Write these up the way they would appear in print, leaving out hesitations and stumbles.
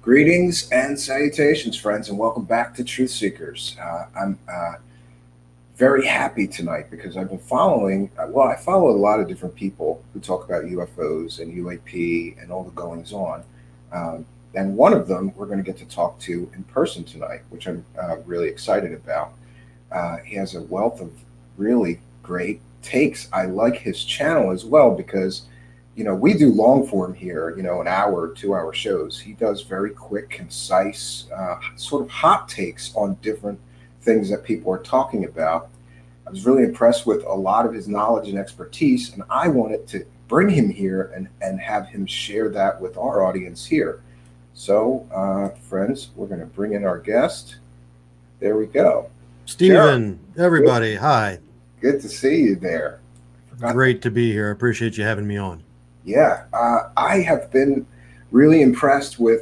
Greetings and salutations, friends, and welcome back to Truthseekers. I'm very happy tonight because I've been following, I follow a lot of different people who talk about UFOs and UAP and all the goings on. And one of them we're going to get to talk to in person tonight, which I'm really excited about. He has a wealth of really great takes. I like his channel as well because we do long form here, an hour, 2 hour shows. He does very quick, concise, sort of hot takes on different things that people are talking about. I was really impressed with a lot of his knowledge and expertise, and I wanted to bring him here and have him share that with our audience here. So, friends, we're going to bring in our guest. There we go. Stephen, everybody, hi. Good to see you there. Great to be here. I appreciate you having me on. Yeah, I have been really impressed with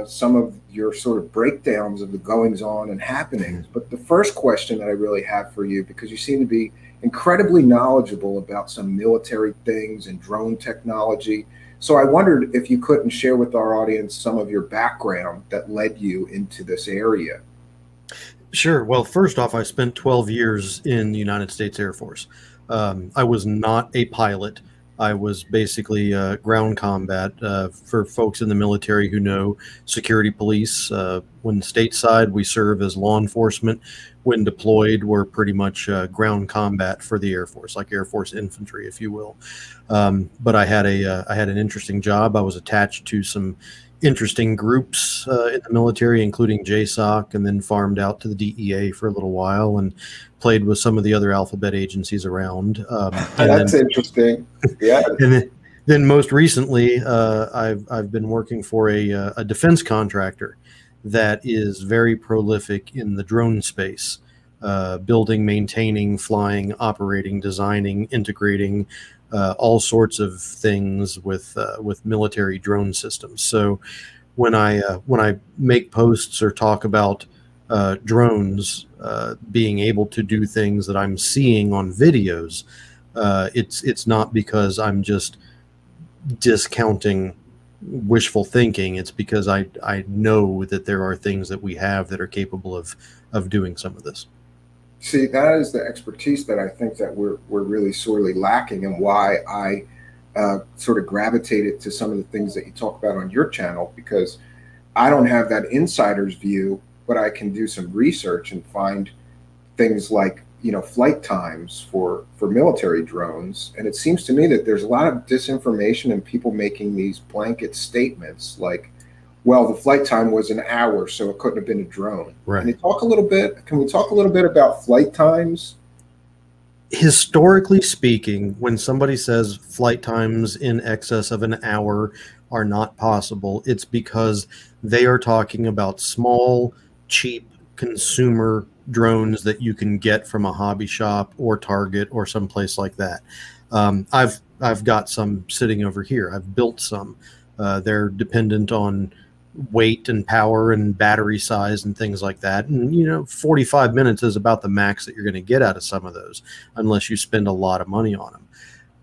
some of your sort of breakdowns of the goings on and happenings. But the first question that I really have for you, because you seem to be incredibly knowledgeable about some military things and drone technology. So I wondered if you couldn't share with our audience some of your background that led you into this area. Sure. Well, first off, I spent 12 years in the United States Air Force. I was not a pilot. I was basically ground combat. For folks in the military who know, security police. When stateside, we serve as law enforcement. When deployed, we're pretty much ground combat for the Air Force, like Air Force infantry, if you will. But I had an interesting job. I was attached to some interesting groups in the military, including JSOC, and then farmed out to the DEA for a little while and played with some of the other alphabet agencies around. That's interesting. Yeah. And then most recently, I've been working for a defense contractor that is very prolific in the drone space, building, maintaining, flying, operating, designing, integrating, all sorts of things with military drone systems. So when I make posts or talk about drones being able to do things that I'm seeing on videos, it's not because I'm just discounting wishful thinking. It's because I know that there are things that we have that are capable of doing some of this. See, that is the expertise that I think that we're really sorely lacking, and why I sort of gravitated to some of the things that you talk about on your channel, because I don't have that insider's view, but I can do some research and find things like flight times for military drones. And it seems to me that there's a lot of disinformation and people making these blanket statements like, well, the flight time was an hour, so it couldn't have been a drone. Right. Can we talk a little bit about flight times? Historically speaking, when somebody says flight times in excess of an hour are not possible, it's because they are talking about small, cheap consumer drones that you can get from a hobby shop or Target or someplace like that. I've got some sitting over here. I've built some. They're dependent on weight and power and battery size and things like that. And 45 minutes is about the max that you're going to get out of some of those, unless you spend a lot of money on them.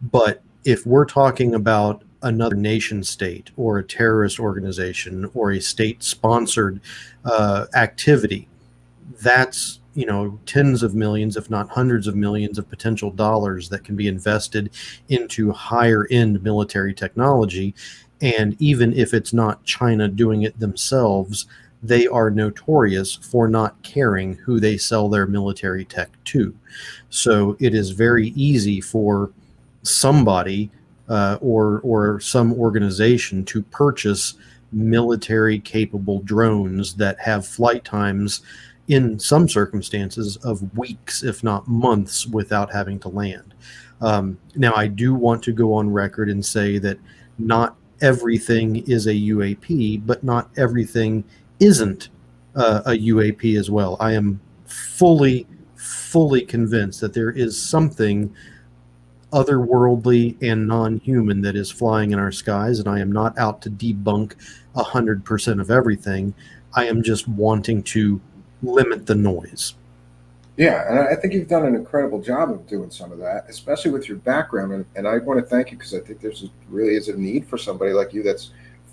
But if we're talking about another nation state or a terrorist organization or a state sponsored activity, that's tens of millions, if not hundreds of millions of potential dollars that can be invested into higher end military technology. And even if it's not China doing it themselves, they are notorious for not caring who they sell their military tech to. So it is very easy for somebody or some organization to purchase military capable drones that have flight times in some circumstances of weeks, if not months, without having to land. Now, I do want to go on record and say that not everything is a UAP, but not everything isn't a UAP as well. I am fully convinced that there is something otherworldly and non-human that is flying in our skies, and I am not out to debunk 100% of everything. I am just wanting to limit the noise. Yeah, and I think you've done an incredible job of doing some of that, especially with your background. And I want to thank you because I think really is a need for somebody like you that's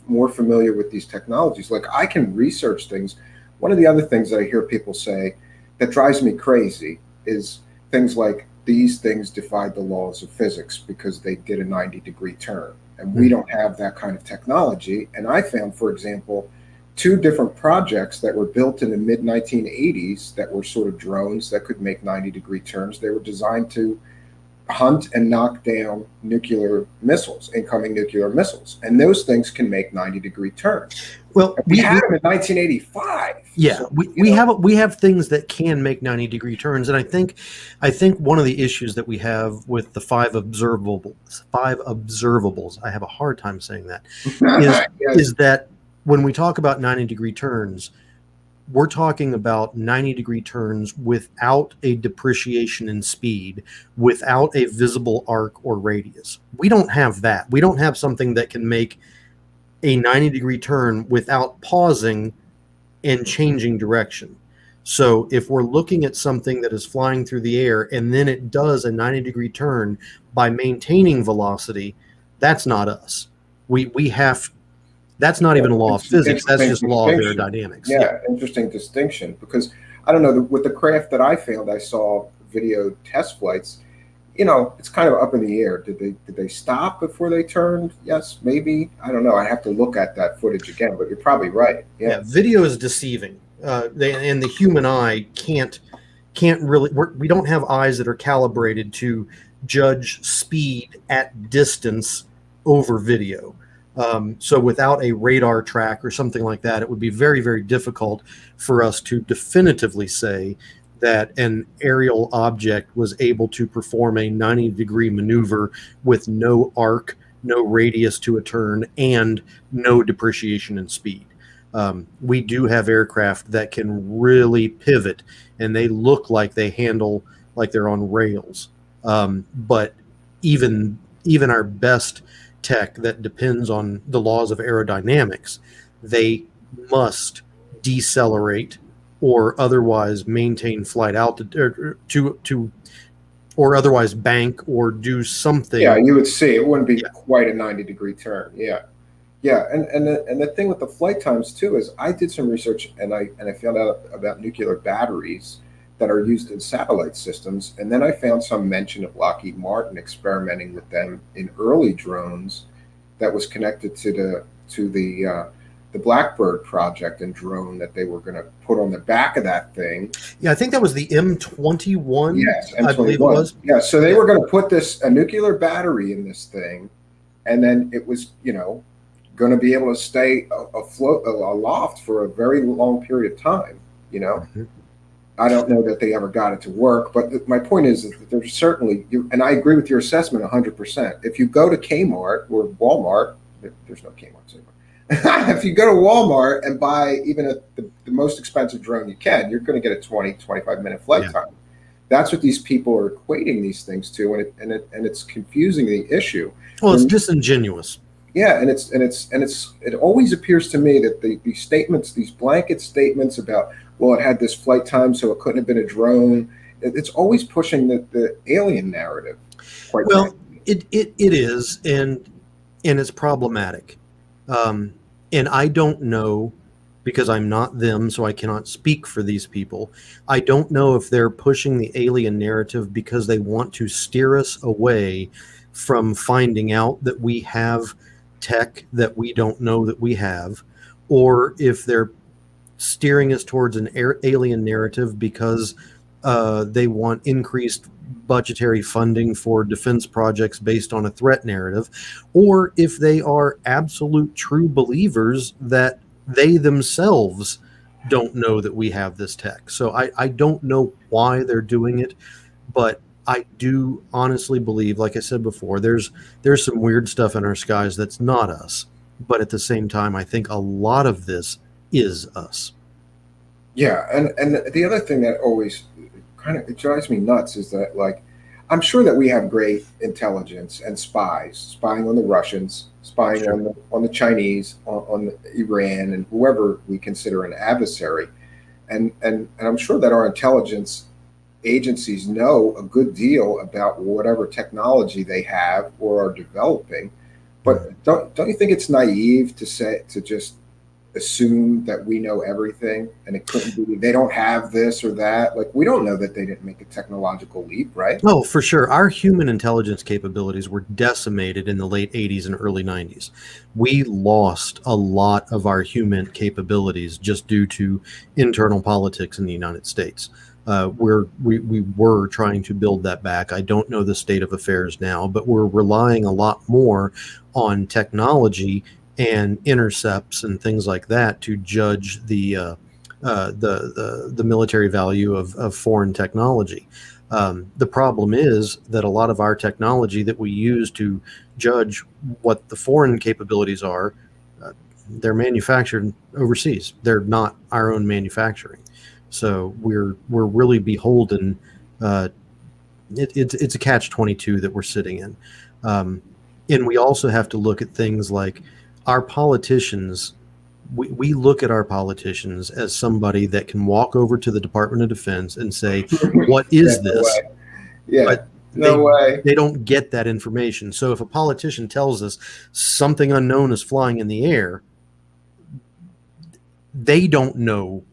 more familiar with these technologies, like I can research things. One of the other things that I hear people say that drives me crazy is things like these things defied the laws of physics because they did a 90-degree turn. And we don't have that kind of technology. And I found, for example, two different projects that were built in the mid 1980s that were sort of drones that could make 90-degree turns. They were designed to hunt and knock down nuclear missiles, incoming nuclear missiles. And those things can make 90-degree turns. Well, we had them in 1985. Yeah, so, we have things that can make 90-degree turns, and I think one of the issues that we have with the five observables, I have a hard time saying that, is that when we talk about 90-degree turns, we're talking about 90-degree turns without a depreciation in speed, without a visible arc or radius. We don't have that. We don't have something that can make a 90-degree turn without pausing and changing direction. So if we're looking at something that is flying through the air and then it does a 90-degree turn by maintaining velocity, that's not us. We have, that's not even a law of physics. That's just law of aerodynamics. Yeah, interesting distinction, because I don't know, with the craft that I found, I saw video test flights. It's kind of up in the air. Did they stop before they turned? Yes, maybe. I don't know. I have to look at that footage again, but you're probably right. Yeah, video is deceiving. And the human eye can't really. We don't have eyes that are calibrated to judge speed at distance over video. So without a radar track or something like that, it would be very, very difficult for us to definitively say that an aerial object was able to perform a 90-degree maneuver with no arc, no radius to a turn, and no depreciation in speed. We do have aircraft that can really pivot, and they look like they handle like they're on rails. But even our best tech that depends on the laws of aerodynamics, they must decelerate or otherwise maintain flight altitude or otherwise bank or do something. Yeah, you would see it wouldn't be quite a 90-degree turn. Yeah. And the thing with the flight times too is I did some research and I found out about nuclear batteries that are used in satellite systems, and then I found some mention of Lockheed Martin experimenting with them in early drones that was connected to the Blackbird project and drone that they were going to put on the back of that thing. Yeah, I think that was the M21. Yes, M21. I believe it was. Yeah, so they were going to put a nuclear battery in this thing, and then it was, going to be able to stay afloat, aloft for a very long period of time. Mm-hmm. I don't know that they ever got it to work, but my point is that there's certainly, and I agree with your assessment 100%. If you go to Kmart or Walmart, there's no Kmart anymore. If you go to Walmart and buy even the most expensive drone you can, you're going to get a 25-minute flight time. That's what these people are equating these things to, and it's confusing the issue. Well, it's disingenuous. Yeah, and it always appears to me that these statements, these blanket statements about, well, it had this flight time, so it couldn't have been a drone. It's always pushing the alien narrative. Well, it is, and it's problematic. And I don't know, because I'm not them, so I cannot speak for these people. I don't know if they're pushing the alien narrative because they want to steer us away from finding out that we have tech that we don't know that we have, or if they're steering us towards an alien narrative because they want increased budgetary funding for defense projects based on a threat narrative, or if they are absolute true believers that they themselves don't know that we have this tech. So I don't know why they're doing it, but I do honestly believe, like I said before, there's some weird stuff in our skies that's not us. But at the same time, I think a lot of this is us. Yeah, and the other thing that always it drives me nuts is that, like, I'm sure that we have great intelligence and spying on the Russians, spying on the Chinese, on Iran, and whoever we consider an adversary, and I'm sure that our intelligence agencies know a good deal about whatever technology they have or are developing. But don't you think it's naive to just assume that we know everything and it couldn't be, they don't have this or that? Like, we don't know that they didn't make a technological leap, right? Oh, for sure. Our human intelligence capabilities were decimated in the late 80s and early 90s. We lost a lot of our human capabilities just due to internal politics in the United States. We were trying to build that back. I don't know the state of affairs now, but we're relying a lot more on technology and intercepts and things like that to judge the military value of foreign technology. The problem is that a lot of our technology that we use to judge what the foreign capabilities are, they're manufactured overseas. They're not our own manufacturing. So we're really beholden. It's a catch-22 that we're sitting in. And we also have to look at things like our politicians. We look at our politicians as somebody that can walk over to the Department of Defense and say, what is Yeah, no this? way. Yeah, But no way. they don't get that information. So if a politician tells us something unknown is flying in the air, they don't know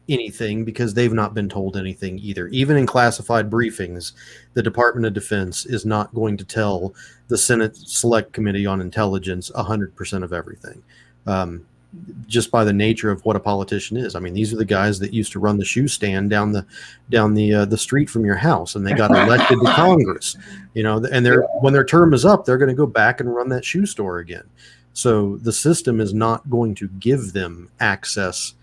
anything because they've not been told anything either. Even in classified briefings, the Department of Defense is not going to tell the Senate Select Committee on Intelligence 100% of everything. Just by the nature of what a politician is. I mean, these are the guys that used to run the shoe stand down the street from your house, and they got elected to Congress. You know, and when their term is up, they're going to go back and run that shoe store again. So the system is not going to give them access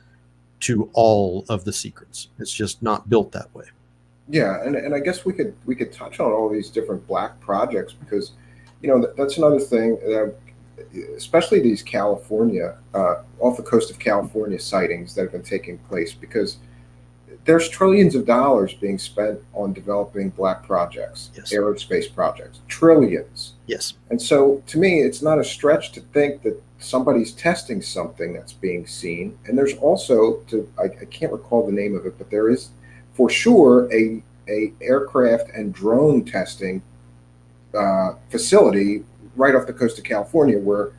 to all of the secrets. It's just not built that way. Yeah, and I guess we could touch on all these different black projects because, that's another thing that, especially these California, off the coast of California sightings that have been taking place, because there's trillions of dollars being spent on developing black projects, Yes. aerospace projects, trillions. Yes. And so to me, it's not a stretch to think that somebody's testing something that's being seen. And there's also, I can't recall the name of it, but there is for sure a aircraft and drone testing facility right off the coast of California where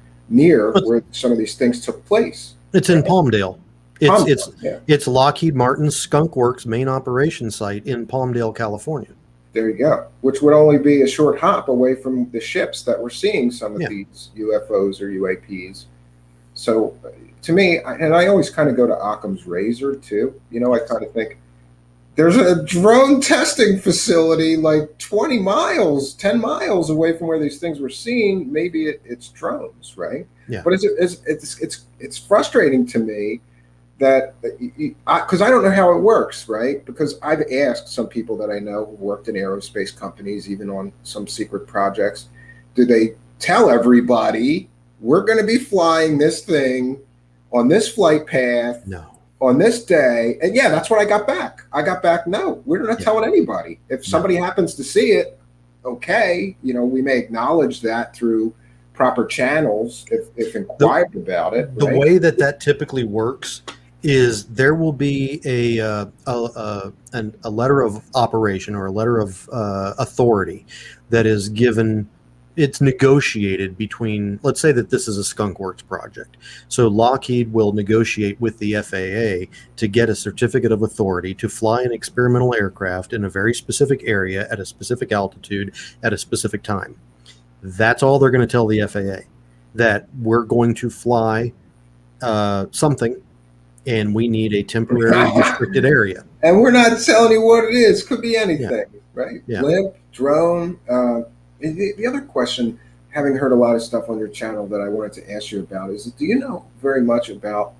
some of these things took place. It's in Palmdale. Yeah. It's Lockheed Martin's Skunk Works main operation site in Palmdale, California. There you go. Which would only be a short hop away from the ships that were seeing some of these UFOs or UAPs. So to me, and I always kind of go to Occam's razor too. I kind of think there's a drone testing facility like 10 miles away from where these things were seen. Maybe it's drones, right? Yeah. But it's frustrating to me that because I don't know how it works, right? Because I've asked some people that I know who worked in aerospace companies, even on some secret projects, do they tell everybody we're going to be flying this thing on this flight path? No. On this day? And yeah, that's what I got back. No, we're not telling anybody. If somebody happens to see it, okay, we may acknowledge that through proper channels if inquired about it. The way that typically works is there will be a letter of operation or a letter of authority that is given. It's negotiated between, let's say that this is a Skunk Works project. So Lockheed will negotiate with the FAA to get a certificate of authority to fly an experimental aircraft in a very specific area at a specific altitude at a specific time. That's all they're going to tell the FAA, that we're going to fly something and we need a temporary restricted area. And we're not telling you what it is. Could be anything, right? Yeah. Blimp, drone. The other question, having heard a lot of stuff on your channel that I wanted to ask you about is, do you know very much about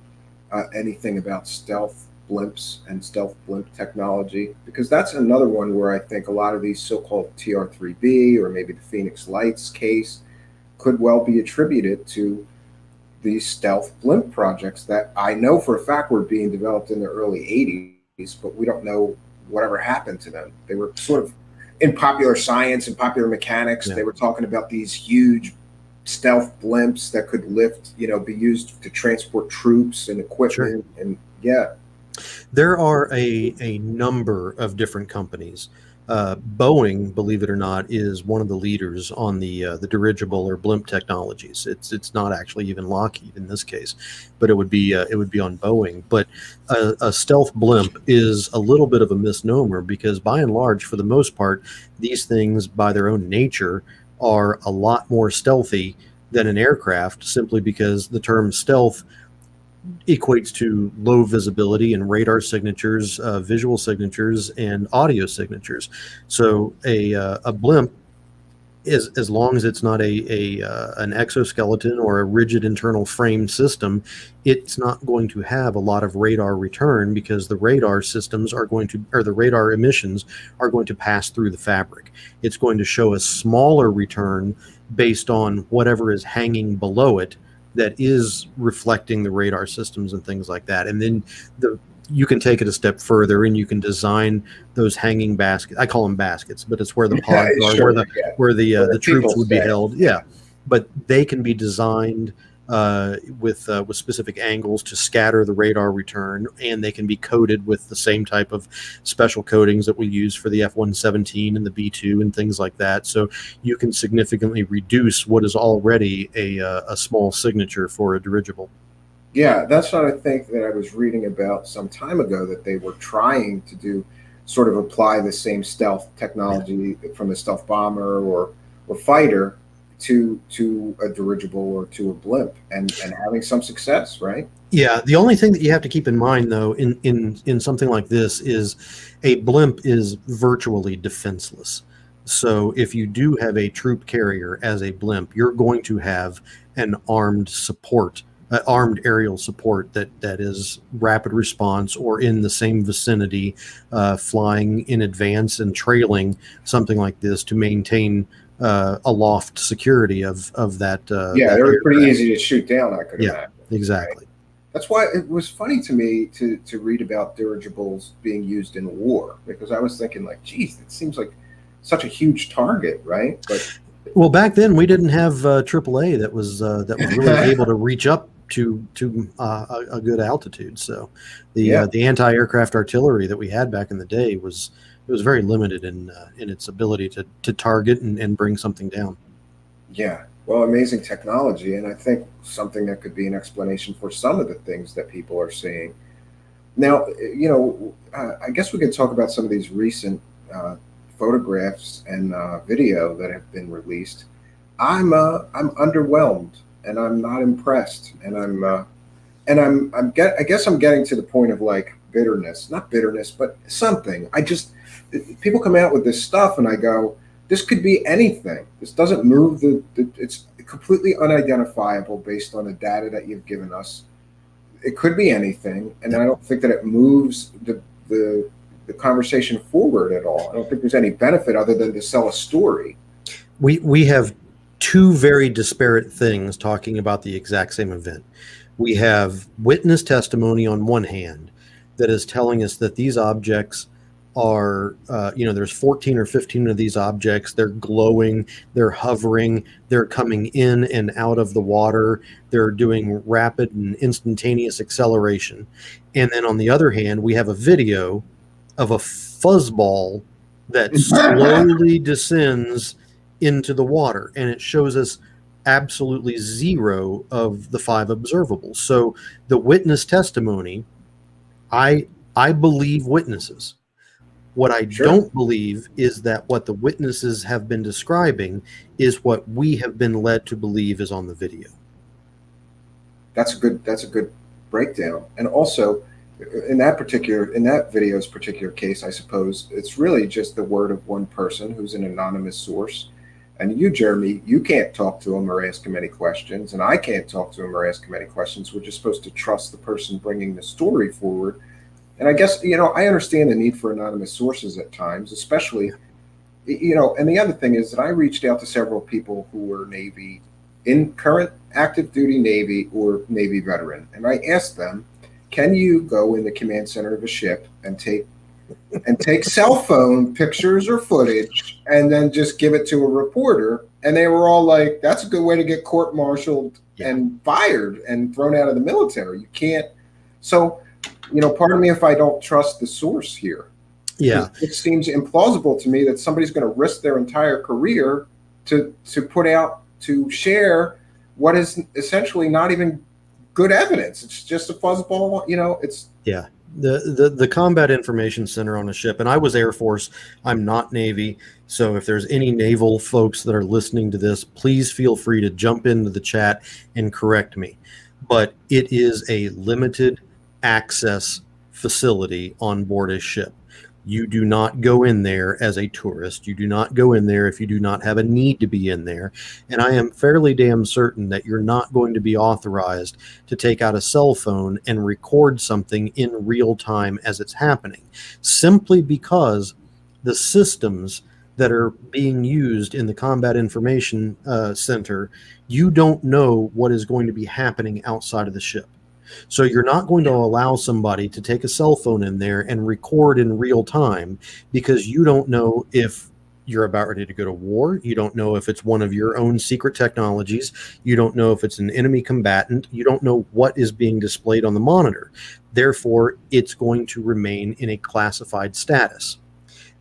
anything about stealth blimps and stealth blimp technology? Because that's another one where I think a lot of these so-called TR-3B or maybe the Phoenix Lights case could well be attributed to these stealth blimp projects that I know for a fact were being developed in the early 80s, but we don't know whatever happened to them. They were sort of in Popular Science and Popular Mechanics. They were talking about these huge stealth blimps that could lift, be used to transport troops and equipment. Sure. And there are a number of different companies Boeing, believe it or not, is one of the leaders on the dirigible or blimp technologies. It's not actually even Lockheed in this case, but it would be on Boeing. But a stealth blimp is a little bit of a misnomer because by and large, for the most part, these things by their own nature are a lot more stealthy than an aircraft, simply because the term stealth equates to low visibility and radar signatures, visual signatures, and audio signatures. So a blimp is, as long as it's not an exoskeleton or a rigid internal frame system, it's not going to have a lot of radar return because the radar systems are going to, or the radar emissions are going to pass through the fabric. It's going to show a smaller return based on whatever is hanging below it that is reflecting the radar systems and things like that. And then you can take it a step further and you can design those hanging baskets. I call them baskets, but it's where the pods are, Sure, where the troops would be stay. held. Yeah, but they can be designed with specific angles to scatter the radar return, and they can be coated with the same type of special coatings that we use for the F-117 and the B-2 and things like that. So you can significantly reduce what is already a small signature for a dirigible. Yeah, that's what I think that I was reading about some time ago, that they were trying to do, sort of apply the same stealth technology from a stealth bomber or fighter to a dirigible or to a blimp, and having some success, right? Yeah, the only thing that you have to keep in mind, though, in something like this, is a blimp is virtually defenseless. So if you do have a troop carrier as a blimp, you're going to have an armed support, armed aerial support that is rapid response or in the same vicinity, flying in advance and trailing something like this to maintain aloft security of that. Yeah, That they were pretty aircraft. easy to shoot down, I could Yeah, imagine. Right? exactly. That's why it was funny to me to read about dirigibles being used in war, because I was thinking like, geez, it seems like such a huge target, right? But Well, back then we didn't have AAA that was really able to reach up to a good altitude. So yeah, the anti-aircraft artillery that we had back in the day was, it was very limited in its ability to target and bring something down. yeah. Well, amazing technology, and I think something that could be an explanation for some of the things that people are seeing. Now, I guess we could talk about some of these recent uh, photographs and video that have been released. I'm underwhelmed, and I'm not impressed, I guess I'm getting to the point of like bitterness, not bitterness, but something. People come out with this stuff, and I go, this could be anything. This doesn't move it's completely unidentifiable based on the data that you've given us. It could be anything, and I don't think that it moves the conversation forward at all. I don't think there's any benefit other than to sell a story. We have two very disparate things talking about the exact same event. We have witness testimony on one hand that is telling us that these objects are, there's 14 or 15 of these objects. They're glowing, they're hovering, they're coming in and out of the water, they're doing rapid and instantaneous acceleration. And then on the other hand, we have a video of a fuzzball that slowly descends into the water, and it shows us absolutely zero of the five observables. So the witness testimony, I believe witnesses. What I Sure. don't believe is that what the witnesses have been describing is what we have been led to believe is on the video. That's a good breakdown. And also, in that video's particular case, I suppose it's really just the word of one person who's an anonymous source. And you, Jeremy, you can't talk to him or ask him any questions, and I can't talk to him or ask him any questions. We're just supposed to trust the person bringing the story forward. And I guess, I understand the need for anonymous sources at times, especially, and the other thing is that I reached out to several people who were Navy, in current active duty Navy or Navy veteran, and I asked them, can you go in the command center of a ship and take cell phone pictures or footage and then just give it to a reporter? And they were all like, that's a good way to get court-martialed and fired and thrown out of the military. You can't. So, pardon me if I don't trust the source here. Yeah. It seems implausible to me that somebody's going to risk their entire career to put out to share what is essentially not even good evidence. It's just a fuzzball. It's Yeah. The Combat Information Center on a ship, and I was Air Force, I'm not Navy. So if there's any naval folks that are listening to this, please feel free to jump into the chat and correct me. But it is a limited access facility on board a ship. You do not go in there as a tourist. You do not go in there if you do not have a need to be in there. And I am fairly damn certain that you're not going to be authorized to take out a cell phone and record something in real time as it's happening, simply because the systems that are being used in the Combat Information Center, you don't know what is going to be happening outside of the ship. So you're not going to allow somebody to take a cell phone in there and record in real time, because you don't know if you're about ready to go to war. You don't know if it's one of your own secret technologies. You don't know if it's an enemy combatant. You don't know what is being displayed on the monitor. Therefore, it's going to remain in a classified status.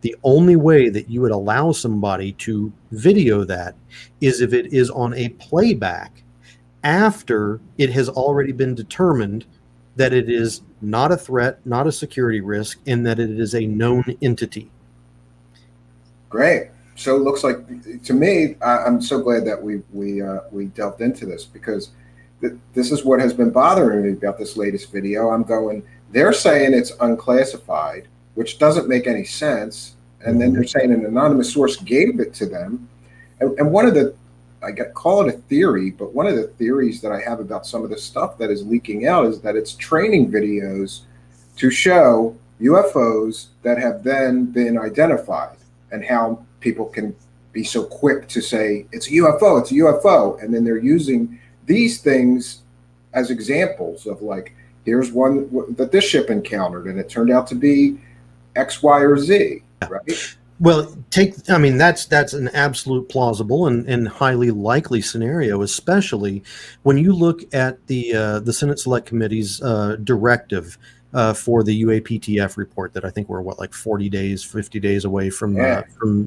The only way that you would allow somebody to video that is if it is on a playback after it has already been determined that it is not a threat, not a security risk, and that it is a known entity. great. So it looks like, to me, I'm so glad that we delved into this, because this is what has been bothering me about this latest video. I'm going, they're saying it's unclassified, which doesn't make any sense. And then they're saying an anonymous source gave it to them. And one of the, call it a theory, but one of the theories that I have about some of the stuff that is leaking out is that it's training videos to show UFOs that have then been identified, and how people can be so quick to say it's a UFO, it's a UFO. And then they're using these things as examples of, like, here's one that this ship encountered and it turned out to be X, Y, or Z, right? Well, that's an absolute plausible and highly likely scenario, especially when you look at the Senate Select Committee's directive for the UAPTF report that I think we're 40 days, 50 days away from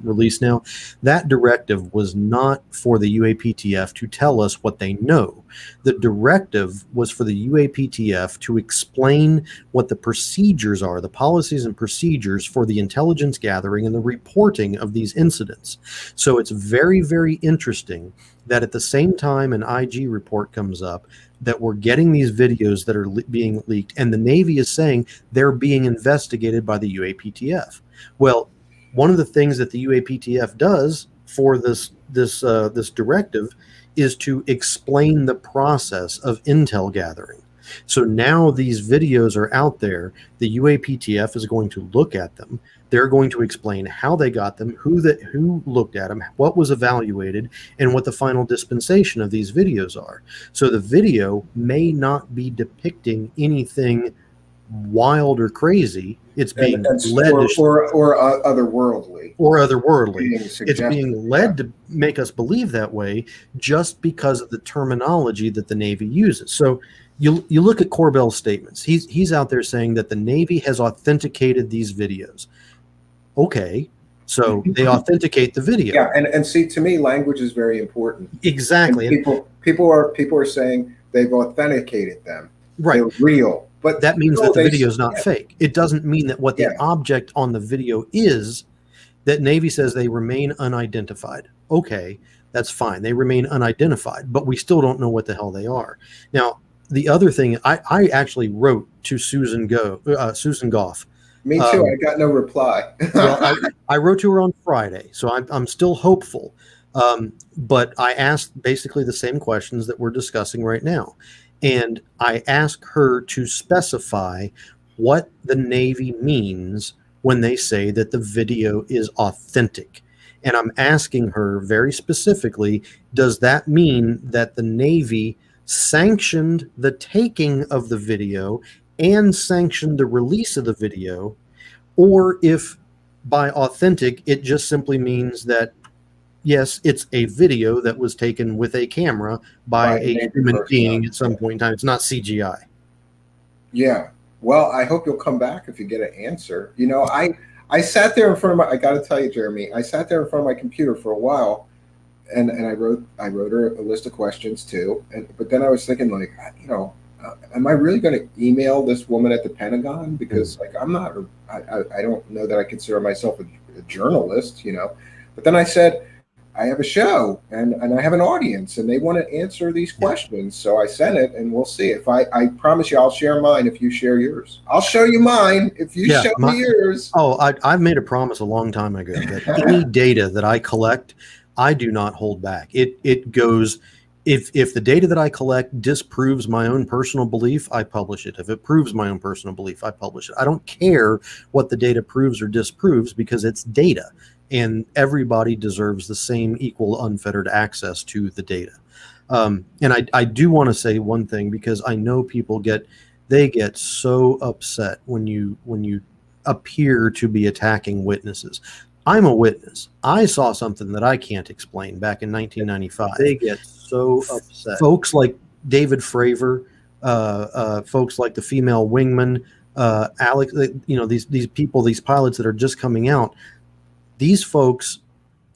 release now. That directive was not for the UAPTF to tell us what they know. The directive was for the UAPTF to explain what the procedures are, the policies and procedures for the intelligence gathering and the reporting of these incidents. So it's very, very interesting that at the same time an IG report comes up, that we're getting these videos that are being leaked, and the Navy is saying they're being investigated by the UAPTF. Well, one of the things that the UAPTF does for this directive is to explain the process of intel gathering. So now these videos are out there. The UAPTF is going to look at them. They're going to explain how they got them, who looked at them, what was evaluated, and what the final dispensation of these videos are. So the video may not be depicting anything wild or crazy. It's being led or otherworldly. Or otherworldly. It's being led to make us believe that way just because of the terminology that the Navy uses. So you look at Corbell's statements. He's out there saying that the Navy has authenticated these videos. Okay, so they authenticate the video. Yeah, and see, to me, language is very important. Exactly. And people are saying they've authenticated them. Right. They're real. But that means that the video is not fake. It doesn't mean that what the object on the video is, that Navy says they remain unidentified. Okay, that's fine. They remain unidentified, but we still don't know what the hell they are. Now, the other thing, I actually wrote to Susan Goff. Me too. I got no reply. Well, I wrote to her on Friday, so I'm still hopeful. But I asked basically the same questions that we're discussing right now. And I asked her to specify what the Navy means when they say that the video is authentic. And I'm asking her very specifically, does that mean that the Navy sanctioned the taking of the video and sanctioned the release of the video, or if by authentic it just simply means that yes, it's a video that was taken with a camera by a human being at some point in time. It's not CGI. Yeah. Well, I hope you'll come back if you get an answer. I sat there in front of my. I got to tell you, Jeremy, I sat there in front of my computer for a while, and I wrote her a list of questions too. But then I was thinking like, am I really going to email this woman at the Pentagon? Because like I'm not. I don't know that I consider myself a journalist, But then I said, I have a show and I have an audience and they want to answer these questions. So I sent it and we'll see. If I promise you I'll share mine if you share yours. I'll show you mine if you show me yours. Oh, I've made a promise a long time ago that any data that I collect, I do not hold back. It goes, if the data that I collect disproves my own personal belief, I publish it. If it proves my own personal belief, I publish it. I don't care what the data proves or disproves because it's data. And everybody deserves the same equal unfettered access to the data. And I do want to say one thing because I know people get so upset when you appear to be attacking witnesses. I'm a witness. I saw something that I can't explain back in 1995. They get so upset. Folks like David Fravor, folks like the female wingman, Alex, these people, these pilots that are just coming out. These folks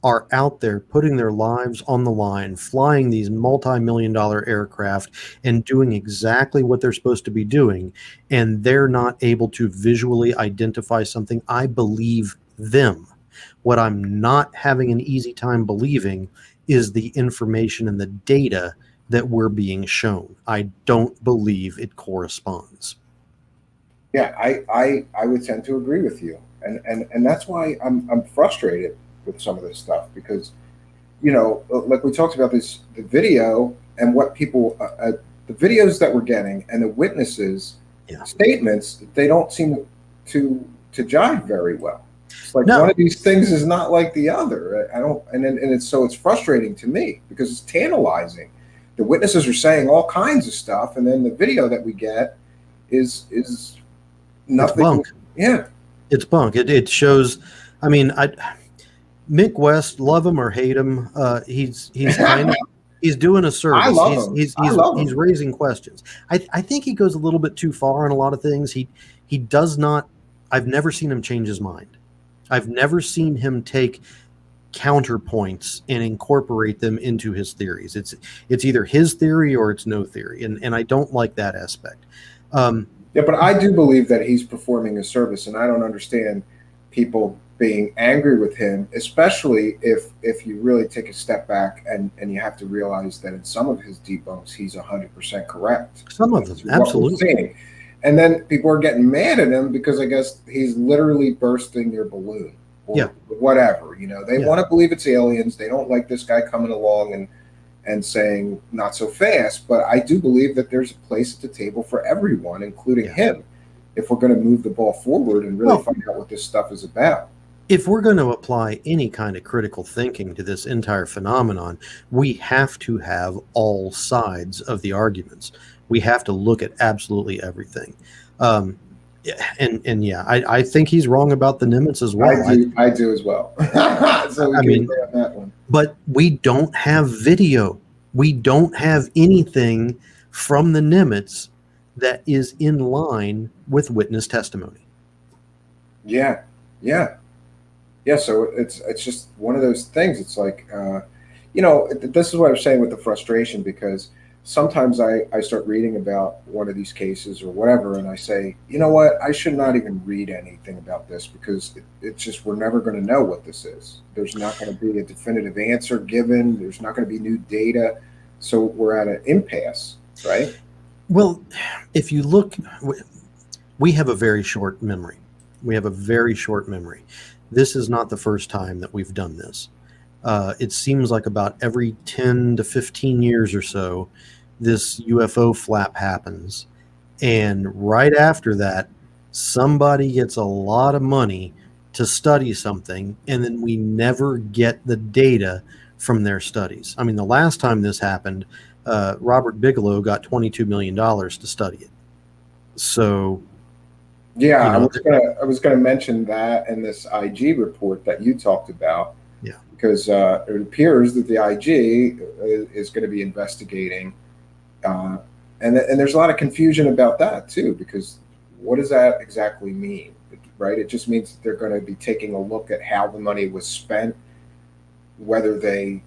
are out there putting their lives on the line, flying these multi-million-dollar aircraft and doing exactly what they're supposed to be doing, and they're not able to visually identify something. I believe them. What I'm not having an easy time believing is the information and the data that we're being shown. I don't believe it corresponds. Yeah, I would tend to agree with you. And that's why I'm frustrated with some of this stuff because, like we talked about the video and what people, the videos that we're getting and the witnesses' statements, they don't seem to jive very well. It's like one of these things is not like the other. It's frustrating to me because it's tantalizing. The witnesses are saying all kinds of stuff, and then the video that we get is nothing. It's bunk. Yeah. It's bunk. It shows. I mean, Mick West, love him or hate him, he's kind of he's doing a service. I love him. He's raising questions. I think he goes a little bit too far on a lot of things. He does not. I've never seen him change his mind. I've never seen him take counterpoints and incorporate them into his theories. It's either his theory or it's no theory, and I don't like that aspect. Yeah, but I do believe that he's performing a service, and I don't understand people being angry with him, especially if you really take a step back and you have to realize that in some of his debunks, he's 100% correct. Some of them, absolutely. And then people are getting mad at him because I guess he's literally bursting their balloon or whatever. They want to believe it's aliens. They don't like this guy coming along and saying not so fast, but I do believe that there's a place at the table for everyone, including him, if we're going to move the ball forward and really find out what this stuff is about. If we're going to apply any kind of critical thinking to this entire phenomenon, we have to have all sides of the arguments. We have to look at absolutely everything. I think he's wrong about the Nimitz as well. I do as well. So we can agree on that one. But we don't have video. We don't have anything from the Nimitz that is in line with witness testimony. Yeah. So it's just one of those things. It's like, this is what I'm saying with the frustration, because sometimes I start reading about one of these cases or whatever, and I say, you know what, I should not even read anything about this because it's just, we're never going to know what this is. There's not going to be a definitive answer given. There's not going to be new data. So we're at an impasse, right? Well, if you look, we have a very short memory. This is not the first time that we've done this. It seems like about every 10 to 15 years or so, this UFO flap happens. And right after that, somebody gets a lot of money to study something, and then we never get the data from their studies. I mean, the last time this happened, Robert Bigelow got $22 million to study it. So... Yeah, I was gonna mention that in this IG report that you talked about. Yeah, because it appears that the IG is going to be investigating, and there's a lot of confusion about that too. Because what does that exactly mean? right? It just means that they're going to be taking a look at how the money was spent, whether they,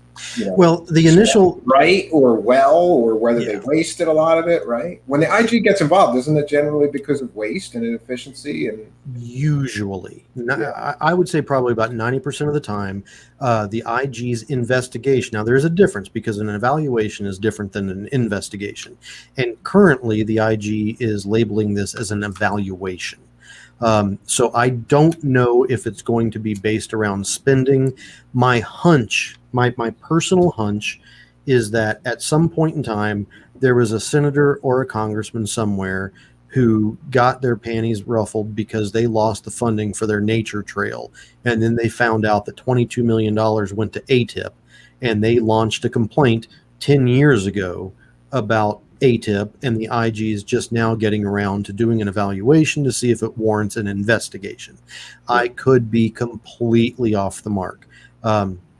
Well, the initial right or well, or whether they Yeah. wasted a lot of it, right? When the IG gets involved, isn't it generally because of waste and inefficiency? And Usually, yeah, I would say probably about 90% of the time, the IG's investigation. Now, there's a difference because an evaluation is different than an investigation. And currently, the IG is labeling this as an evaluation. So I don't know if it's going to be based around spending. My hunch, my personal hunch, is that at some point in time, there was a senator or a congressman somewhere who got their panties ruffled because they lost the funding for their nature trail. And then they found out that $22 million went to ATIP, and they launched a complaint 10 years ago about ATIP, and the IG is just now getting around to doing an evaluation to see if it warrants an investigation. I could be completely off the mark.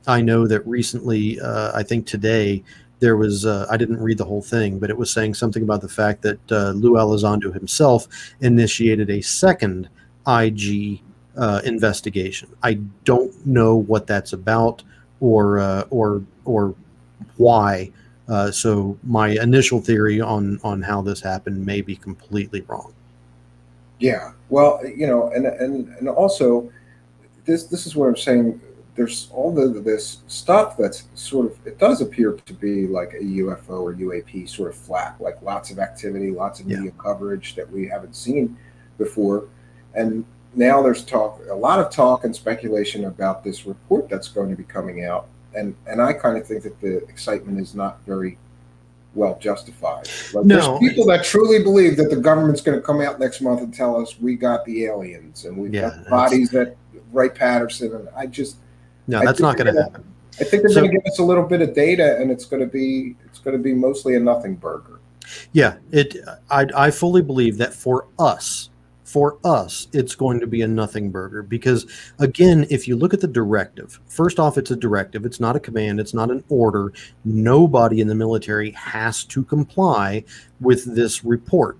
I know that recently, I think today, there was, I didn't read the whole thing, but it was saying something about the fact that Lou Elizondo himself initiated a second IG investigation. I don't know what that's about or why. So my initial theory on how this happened may be completely wrong. yeah. Well, and also this is what I'm saying. There's all this stuff that's sort of, it does appear to be like a UFO or UAP sort of flap, like lots of activity, lots of media coverage that we haven't seen before. And now there's a lot of talk and speculation about this report that's going to be coming out. And I kind of think that the excitement is not very well justified. Like, No. there's people that truly believe that the government's going to come out next month and tell us we got the aliens and we've got bodies at Wright-Patterson. And that's not going to happen. I think they're going to give us a little bit of data, and it's going to be mostly a nothing burger. Yeah, I fully believe that for us, it's going to be a nothing burger because, again, if you look at the directive, first off, it's a directive. It's not a command. It's not an order. Nobody in the military has to comply with this report.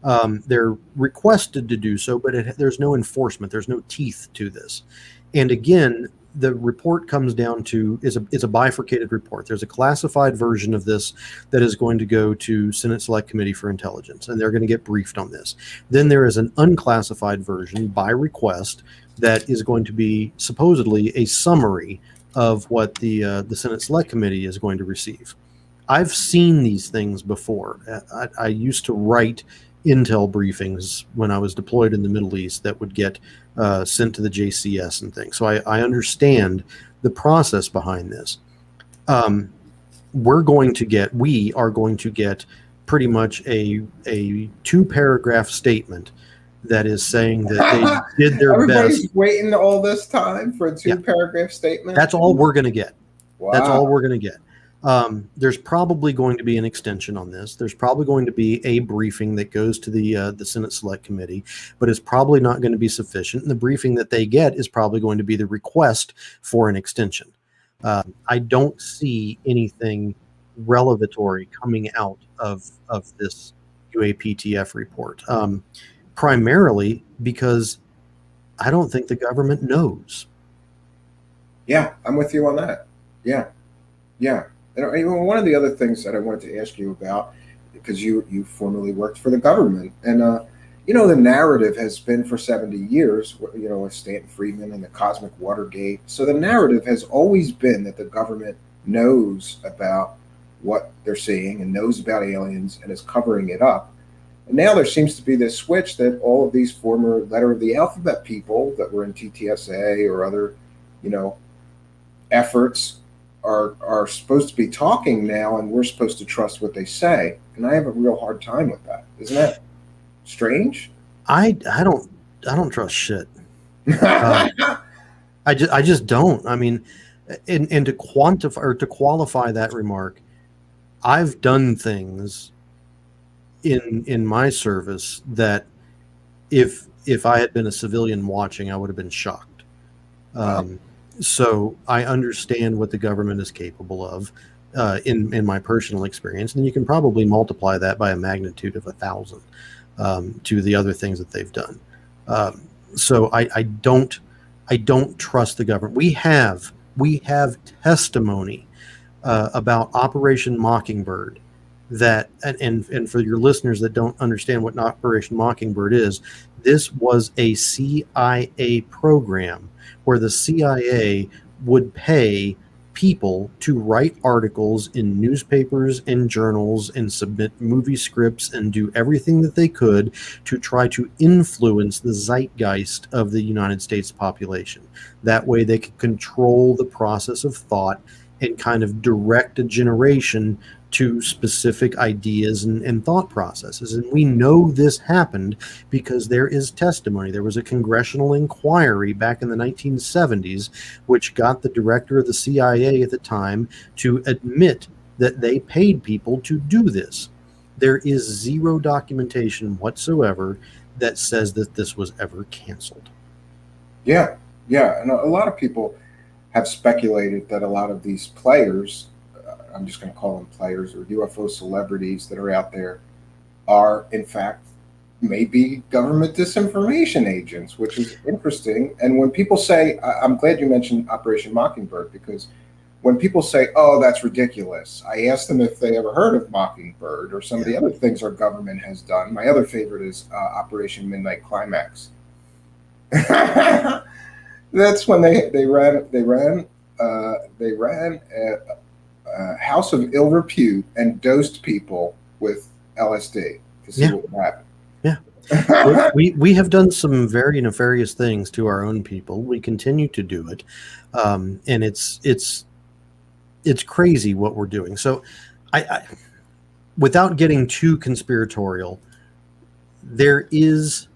They're requested to do so, but there's no enforcement. There's no teeth to this. And again, the report comes down to is a bifurcated report. There's a classified version of this that is going to go to Senate Select Committee for Intelligence, and they're going to get briefed on this. Then there is an unclassified version by request that is going to be supposedly a summary of what the Senate Select Committee is going to receive. I've seen these things before. I used to write intel briefings when I was deployed in the Middle East that would get sent to the JCS and things. So I understand the process behind this. We are going to get pretty much a 2-paragraph statement that is saying that they did their Everybody's best. Waiting all this time for a 2-paragraph statement. That's all we're going to get. Wow. That's all we're going to get. There's probably going to be an extension on this. There's probably going to be a briefing that goes to the Senate Select Committee, but it's probably not going to be sufficient. And the briefing that they get is probably going to be the request for an extension. I don't see anything revelatory coming out of this UAPTF report, primarily because I don't think the government knows. Yeah, I'm with you on that. Yeah. And one of the other things that I wanted to ask you about, because you formerly worked for the government, and the narrative has been for 70 years, with Stanton Friedman and the Cosmic Watergate. So the narrative has always been that the government knows about what they're seeing and knows about aliens and is covering it up. And now there seems to be this switch that all of these former letter of the alphabet people that were in TTSA or other, efforts are supposed to be talking now, and we're supposed to trust what they say. And I have a real hard time with that. Isn't that strange? I don't trust shit. I just don't. I mean, and to quantify or to qualify that remark, I've done things in my service that if I had been a civilian watching, I would have been shocked. So I understand what the government is capable of in my personal experience, and you can probably multiply that by a magnitude of 1,000 to the other things that they've done. So I don't trust the government. We have testimony about Operation Mockingbird that and for your listeners that don't understand what Operation Mockingbird is, this was a CIA program where the CIA would pay people to write articles in newspapers and journals and submit movie scripts and do everything that they could to try to influence the zeitgeist of the United States population. That way they could control the process of thought and kind of direct a generation to specific ideas and thought processes. And we know this happened because there is testimony. There was a congressional inquiry back in the 1970s, which got the director of the CIA at the time to admit that they paid people to do this. There is zero documentation whatsoever that says that this was ever canceled. Yeah, and a lot of people have speculated that a lot of these players, I'm just going to call them players, or UFO celebrities that are out there, are in fact maybe government disinformation agents, which is interesting. And when people say, I'm glad you mentioned Operation Mockingbird, because when people say, oh, that's ridiculous, I ask them if they ever heard of Mockingbird or some of the other things our government has done. My other favorite is Operation Midnight Climax. That's when they ran a house of ill repute and dosed people with LSD to see what would happen. Yeah. we have done some very nefarious things to our own people. We continue to do it. And it's crazy what we're doing. So I without getting too conspiratorial, there is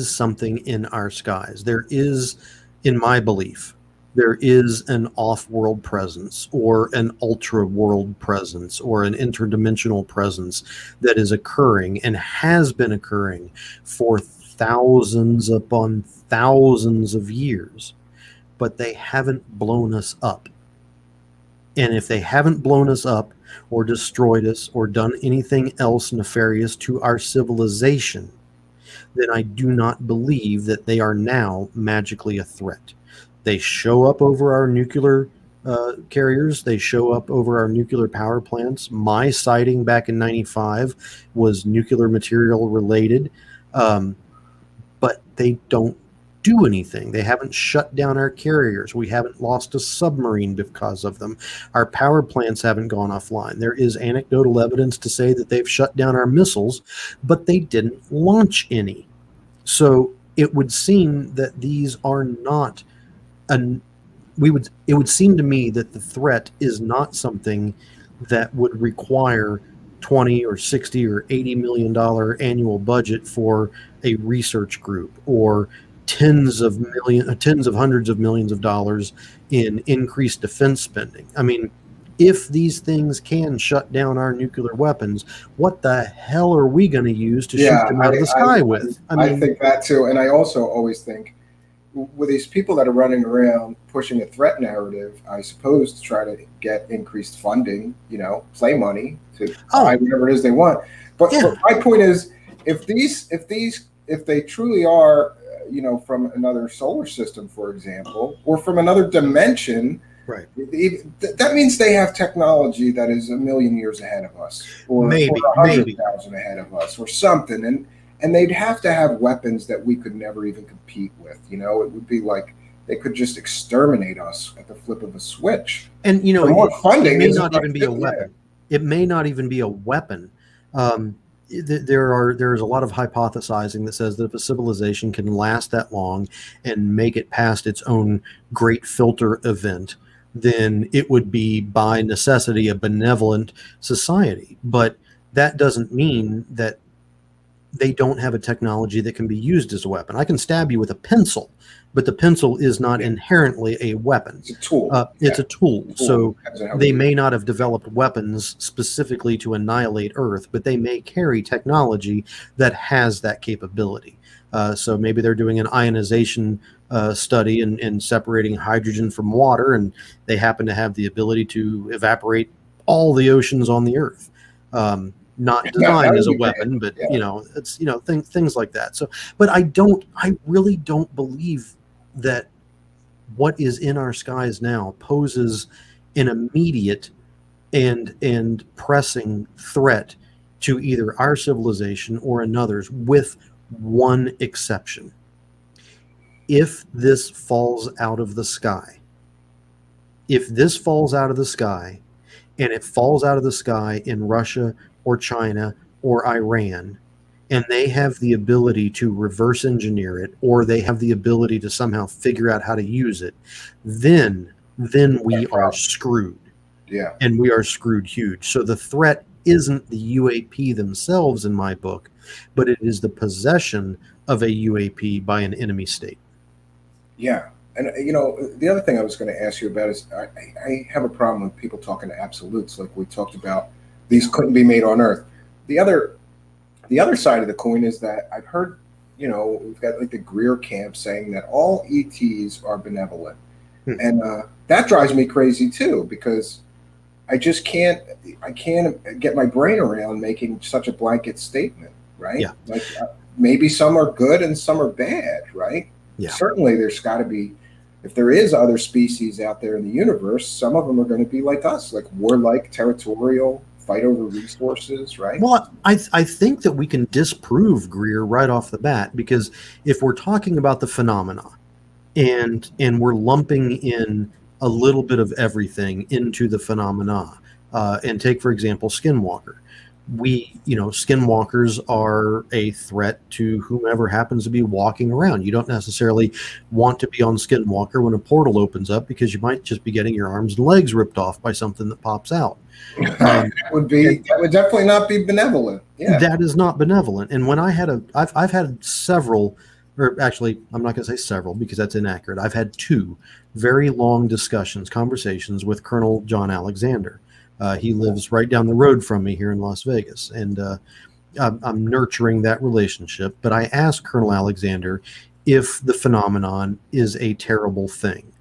something in our skies. There is, in my belief, there is an off-world presence or an ultra-world presence or an interdimensional presence that is occurring and has been occurring for thousands upon thousands of years, but they haven't blown us up. And if they haven't blown us up or destroyed us or done anything else nefarious to our civilization, then I do not believe that they are now magically a threat. They show up over our nuclear carriers. They show up over our nuclear power plants. My sighting back in '95 was nuclear material related, but they don't do anything. They haven't shut down our carriers. We haven't lost a submarine because of them. Our power plants haven't gone offline. There is anecdotal evidence to say that they've shut down our missiles, but they didn't launch any. So it would seem that these are not it would seem to me that the threat is not something that would require 20 or 60 or 80 million dollar annual budget for a research group or tens of hundreds of millions of dollars in increased defense spending. I mean, if these things can shut down our nuclear weapons, what the hell are we going to use to shoot them out of the sky with? I think that too. And I also always think, with these people that are running around pushing a threat narrative, I suppose to try to get increased funding, play money to buy whatever it is they want. But my point is, if they truly are, from another solar system, for example, or from another dimension, right? That means they have technology that is a million years ahead of us, or maybe 100,000 ahead of us, or something, and they'd have to have weapons that we could never even compete with. It would be like they could just exterminate us at the flip of a switch. And more funding, it may not even be a weapon. It may not even be a weapon. There's a lot of hypothesizing that says that if a civilization can last that long and make it past its own great filter event, then it would be by necessity a benevolent society. But that doesn't mean that they don't have a technology that can be used as a weapon. I can stab you with a pencil, but the pencil is not inherently a weapon. It's a tool. It's a tool. So they may not have developed weapons specifically to annihilate Earth, but they may carry technology that has that capability. So maybe they're doing an ionization study and separating hydrogen from water, and they happen to have the ability to evaporate all the oceans on the Earth. not that designed as a would be weapon, great. but Yeah. it's things like that. So, but I really don't believe that what is in our skies now poses an immediate and pressing threat to either our civilization or another's, with one exception. If this falls out of the sky, if this falls out of the sky, and it falls out of the sky in Russia or China or Iran, and they have the ability to reverse engineer it, or they have the ability to somehow figure out how to use it, then we are screwed. Yeah. And we are screwed huge. So the threat isn't the UAP themselves in my book, but it is the possession of a UAP by an enemy state. Yeah. And, the other thing I was going to ask you about is I have a problem with people talking to absolutes, like we talked about. These couldn't be made on Earth. The other side of the coin is that I've heard, we've got like the Greer camp saying that all ETs are benevolent. And that drives me crazy too, because I just can't get my brain around making such a blanket statement, right? Yeah. Like maybe some are good and some are bad, right? Yeah. Certainly there's got to be, if there is other species out there in the universe, some of them are going to be like us, like warlike, territorial, fight over resources, right? Well, I think that we can disprove Greer right off the bat, because if we're talking about the phenomena and we're lumping in a little bit of everything into the phenomena, and take, for example, Skinwalker. Skinwalkers are a threat to whomever happens to be walking around. You don't necessarily want to be on Skinwalker when a portal opens up, because you might just be getting your arms and legs ripped off by something that pops out. That would definitely not be benevolent. Yeah. That is not benevolent. And when I've had several, or actually, I'm not going to say several because that's inaccurate. I've had 2 very long conversations with Colonel John Alexander. He lives right down the road from me here in Las Vegas, and I'm nurturing that relationship. But I asked Colonel Alexander if the phenomenon is a terrible thing,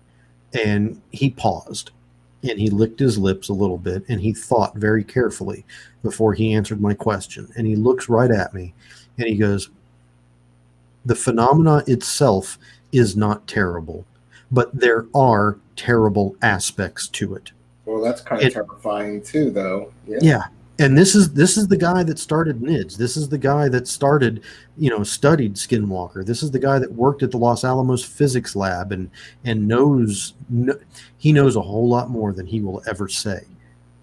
and he paused, and he licked his lips a little bit, and he thought very carefully before he answered my question. And he looks right at me, and he goes, "The phenomena itself is not terrible, but there are terrible aspects to it." Well, that's kind of terrifying too, though. Yeah. And this is the guy that started NIDS. This is the guy that studied Skinwalker. This is the guy that worked at the Los Alamos physics lab and knows a whole lot more than he will ever say.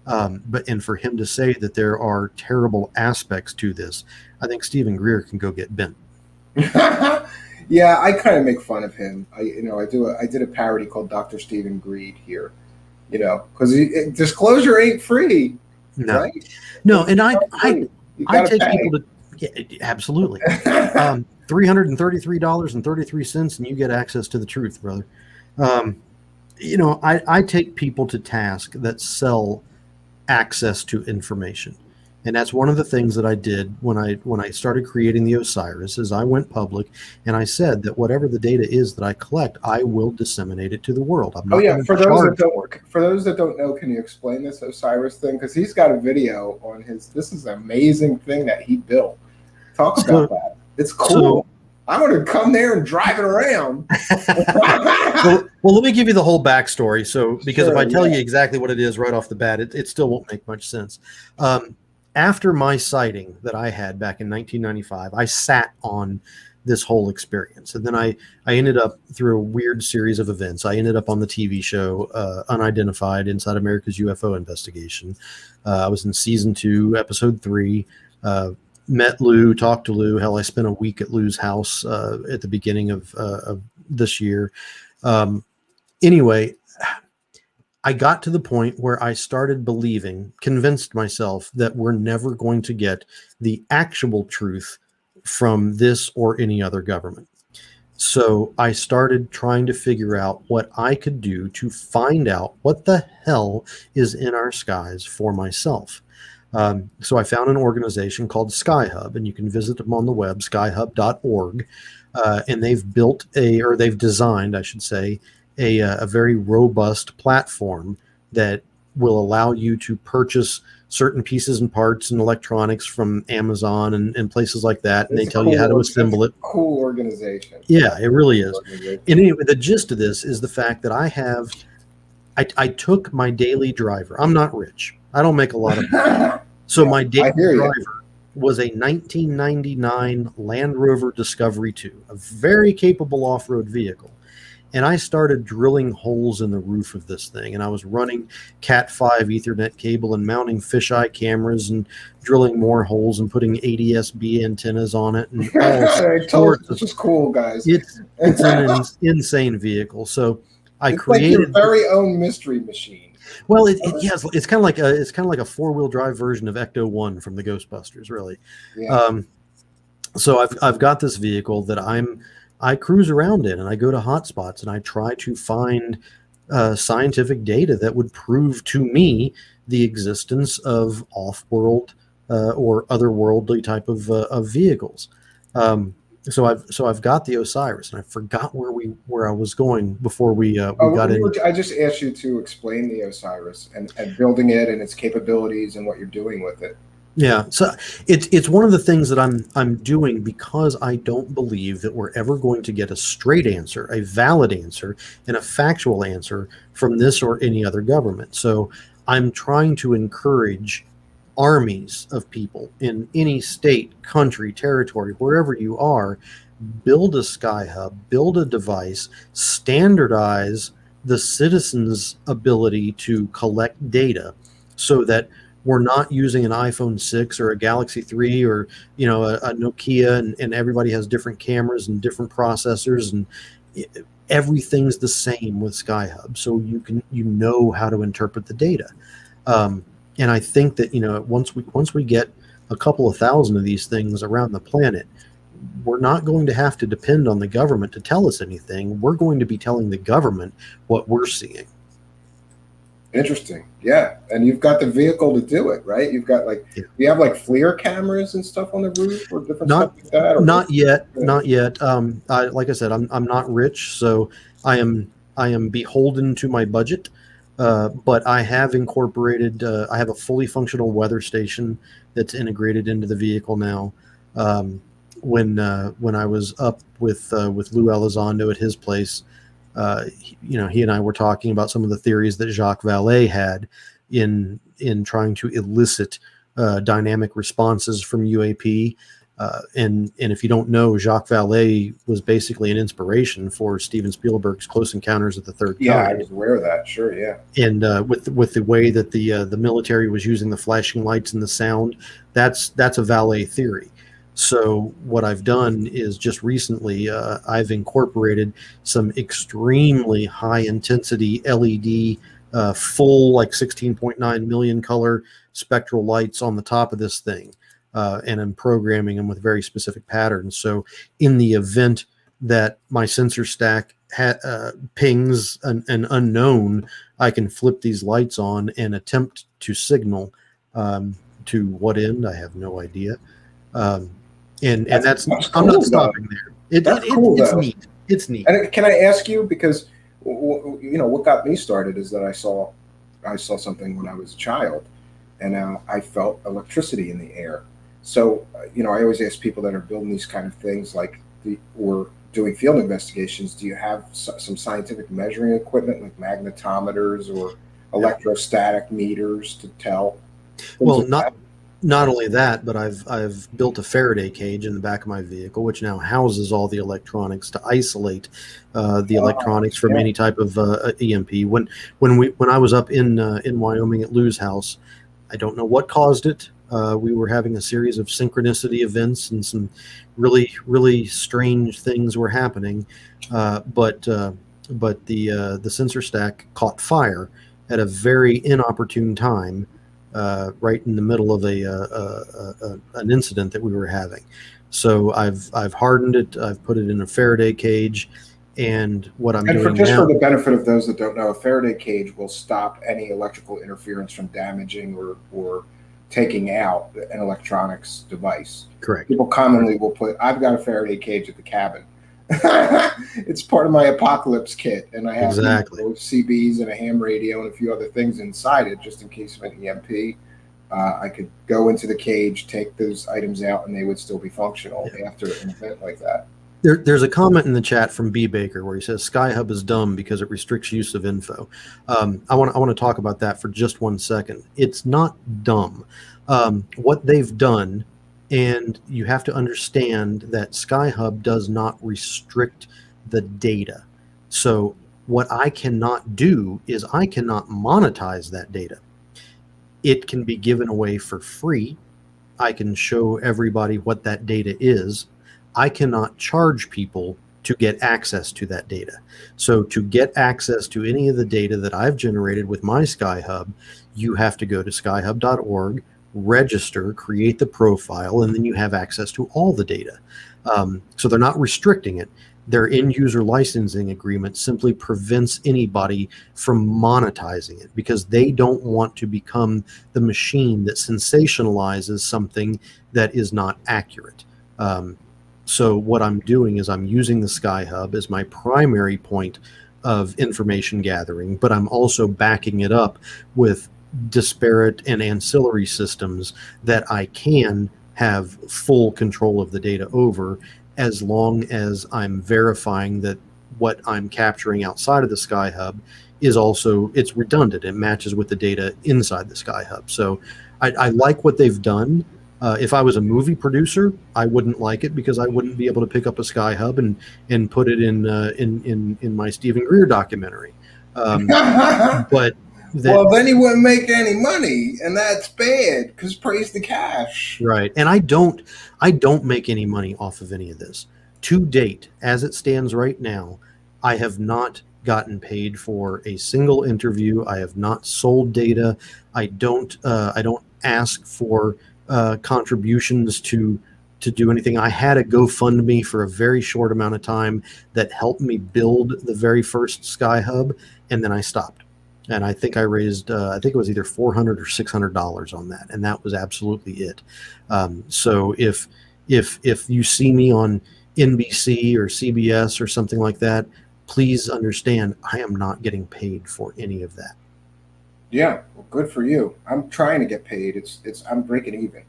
But for him to say that there are terrible aspects to this, I think Stephen Greer can go get bent. Yeah, I kind of make fun of him. I did a parody called Dr. Stephen Greed here. Because disclosure ain't free. No, right? No, and I take people to, yeah, absolutely. $333.33, and you get access to the truth, brother. I take people to task that sell access to information. And that's one of the things that I did when I started creating the Osiris. Is I went public and I said that whatever the data is that I collect, I will disseminate it to the world. I'm not for those that don't know, can you explain this Osiris thing? Because he's got a video on his. This is an amazing thing that he built. Talk about that. It's cool. I'm going to come there and drive it around. well, let me give you the whole backstory. So, because if I tell you exactly what it is right off the bat, it still won't make much sense. After my sighting that I had back in 1995, I sat on this whole experience. And then I ended up, through a weird series of events, I ended up on the TV show Unidentified Inside America's UFO Investigation. I was in season 2, episode 3. Met Lou, talked to Lou. Hell, I spent a week at Lou's house at the beginning of this year. Anyway, I got to the point where I started convinced myself that we're never going to get the actual truth from this or any other government. So I started trying to figure out what I could do to find out what the hell is in our skies for myself. So I found an organization called Skyhub, and you can visit them on the web, skyhub.org. And they've designed, I should say, a very robust platform that will allow you to purchase certain pieces and parts and electronics from Amazon and places like that, and they tell you how to assemble it. Cool organization. Yeah, it really is. And anyway, the gist of this is the fact that I took my daily driver. I'm not rich. I don't make a lot of money. So Yeah, my daily driver you. was a 1999 Land Rover Discovery 2, a very capable off-road vehicle. And I started drilling holes in the roof of this thing. And I was running Cat5 Ethernet cable and mounting fisheye cameras and drilling more holes and putting ADS-B antennas on it. And all sorts of, this is cool, guys. It's an insane vehicle. So I it's created like your very own mystery machine. Well, it's kind of like a four-wheel drive version of Ecto One from the Ghostbusters, really. Yeah. So I've got this vehicle that I cruise around in, and I go to hotspots, and I try to find scientific data that would prove to me the existence of off-world or otherworldly type of vehicles. So I've got the Osiris, and I forgot where I was going before we got in. I just asked you to explain the Osiris and building it and its capabilities and what you're doing with it. Yeah, so it's one of the things that I'm doing because I don't believe that we're ever going to get a straight answer, a valid answer, and a factual answer from this or any other government. So I'm trying to encourage armies of people in any state, country, territory, wherever you are, build a sky hub, build a device, standardize the citizens' ability to collect data so that we're not using an iPhone 6 or a Galaxy 3 or a Nokia and everybody has different cameras and different processors, and everything's the same with Sky Hub, so you know how to interpret the data. And I think that once we get a couple of thousand of these things around the planet, we're not going to have to depend on the government to tell us anything. We're going to be telling the government what we're seeing. Interesting. Yeah. And you've got the vehicle to do it, right? You've got you have like FLIR cameras and stuff on the roof or different stuff like that? Not yet. Like I said, I'm not rich, so I am beholden to my budget. But I have incorporated, I have a fully functional weather station that's integrated into the vehicle now. When I was up with Lou Elizondo at his place, he and I were talking about some of the theories that Jacques Vallée had in trying to elicit dynamic responses from UAP. And if you don't know, Jacques Vallée was basically an inspiration for Steven Spielberg's Close Encounters of the Third Kind. Yeah, I was aware of that. Sure, yeah. And with the way that the military was using the flashing lights and the sound, that's a Vallée theory. So what I've done is just recently I've incorporated some extremely high intensity LED full 16.9 million color spectral lights on the top of this thing. And I'm programming them with very specific patterns. So in the event that my sensor stack pings an unknown, I can flip these lights on and attempt to signal to what end. I have no idea. And that's cool, I'm not stopping there. It's neat. It's neat. And can I ask you, because what got me started is that I saw something when I was a child, and I felt electricity in the air. So I always ask people that are building these kind of things, or doing field investigations, do you have some scientific measuring equipment like magnetometers or electrostatic meters to tell? Well, not only that, but I've built a Faraday cage in the back of my vehicle, which now houses all the electronics to isolate the electronics from any type of EMP. When I was up in Wyoming at Lou's house, I don't know what caused it. We were having a series of synchronicity events, and some really, really strange things were happening. But the sensor stack caught fire at a very inopportune time. Right in the middle of an incident that we were having. So I've hardened it. I've put it in a Faraday cage, and what I'm doing now. For the benefit of those that don't know, a Faraday cage will stop any electrical interference from damaging or taking out an electronics device. Correct. People commonly will put, I've got a Faraday cage at the cabin. It's part of my apocalypse kit, and I have Exactly. CBs and a ham radio and a few other things inside it, just in case of an EMP. I could go into the cage, take those items out, and they would still be functional after an event like that. There's a comment in the chat from B Baker where he says SkyHub is dumb because it restricts use of info. I want to talk about that for just 1 second. It's not dumb. What they've done, and you have to understand that SkyHub does not restrict the data. So what I cannot do is I cannot monetize that data. It can be given away for free. I can show everybody what that data is. I cannot charge people to get access to that data. So to get access to any of the data that I've generated with my SkyHub, you have to go to skyhub.org, register, create the profile, and then you have access to all the data. So they're not restricting it. Their end-user licensing agreement simply prevents anybody from monetizing it because they don't want to become the machine that sensationalizes something that is not accurate. So what I'm doing is I'm using the SkyHub as my primary point of information gathering, but I'm also backing it up with disparate and ancillary systems that I can have full control of the data over, as long as I'm verifying that what I'm capturing outside of the SkyHub is also, it's redundant. It matches with the data inside the SkyHub. So I like what they've done. If I was a movie producer, I wouldn't like it because I wouldn't be able to pick up a SkyHub and put it in my Stephen Greer documentary. But well, then he wouldn't make any money, and that's bad because praise the cash. Right, and I don't make any money off of any of this. To date, as it stands right now, I have not gotten paid for a single interview. I have not sold data. I don't ask for contributions to do anything. I had a GoFundMe for a very short amount of time that helped me build the very first SkyHub, and then I stopped. And I think I raised, I think it was either $400 or $600 on that, and that was absolutely it. So if you see me on NBC or CBS or something like that, please understand I am not getting paid for any of that. Yeah, well, good for you. I'm trying to get paid. I'm breaking even.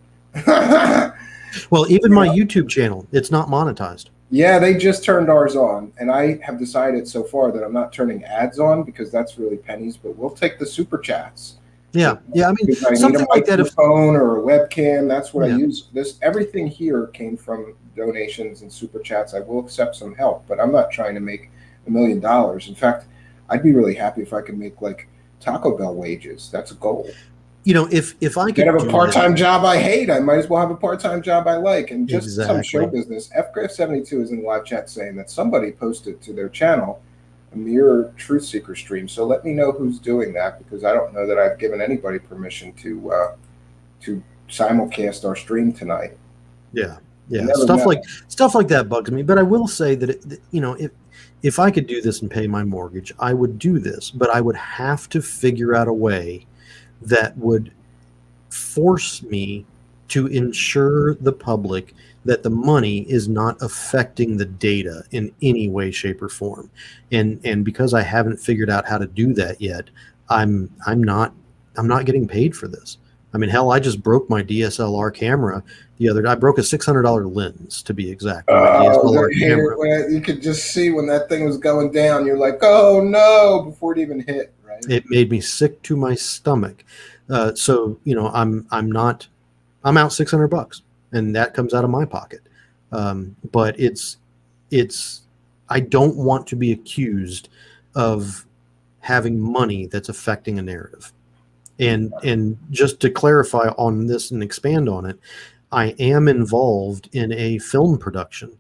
Well, even my YouTube channel, it's not monetized. Yeah, they just turned ours on, and I have decided so far that I'm not turning ads on because that's really pennies, but we'll take the super chats. Yeah, yeah. I mean, something like that. If phone or a webcam, that's what I use. Everything here came from donations and super chats. I will accept some help, but I'm not trying to make $1 million. In fact, I'd be really happy if I could make like Taco Bell wages. That's a goal. You know, if I could have a part-time job I hate, I might as well have a part-time job I like. And just Exactly. some show business. FGraf72 is in the live chat saying that somebody posted to their channel a mere Truthseeker stream. So let me know who's doing that, because I don't know that I've given anybody permission to simulcast our stream tonight. Yeah, yeah. Stuff like that bugs me. But I will say that if I could do this and pay my mortgage, I would do this. But I would have to figure out a way that would force me to ensure the public that the money is not affecting the data in any way, shape, or form. And because I haven't figured out how to do that yet, I'm not getting paid for this. I mean, hell, I just broke my DSLR camera the other day. I broke a $600 lens, to be exact. DSLR camera. You could just see when that thing was going down. You're like, oh no, before it even hit. Right? It made me sick to my stomach. So I'm out $600, and that comes out of my pocket. But I don't want to be accused of having money that's affecting a narrative. And just to clarify on this and expand on it, I am involved in a film production,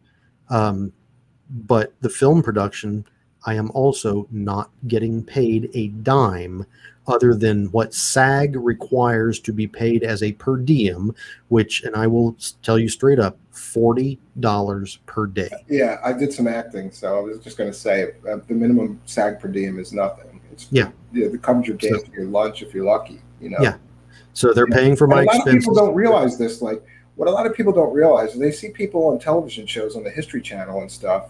but the film production, I am also not getting paid a dime other than what SAG requires to be paid as a per diem, which, and I will tell you straight up, $40 per day. Yeah, I did some acting, so I was just going to say the minimum SAG per diem is nothing. It covers your gas, your lunch if you're lucky. Yeah. So they're paying for my expenses. A lot of people don't realize this. Like, what a lot of people don't realize is they see people on television shows on the History Channel and stuff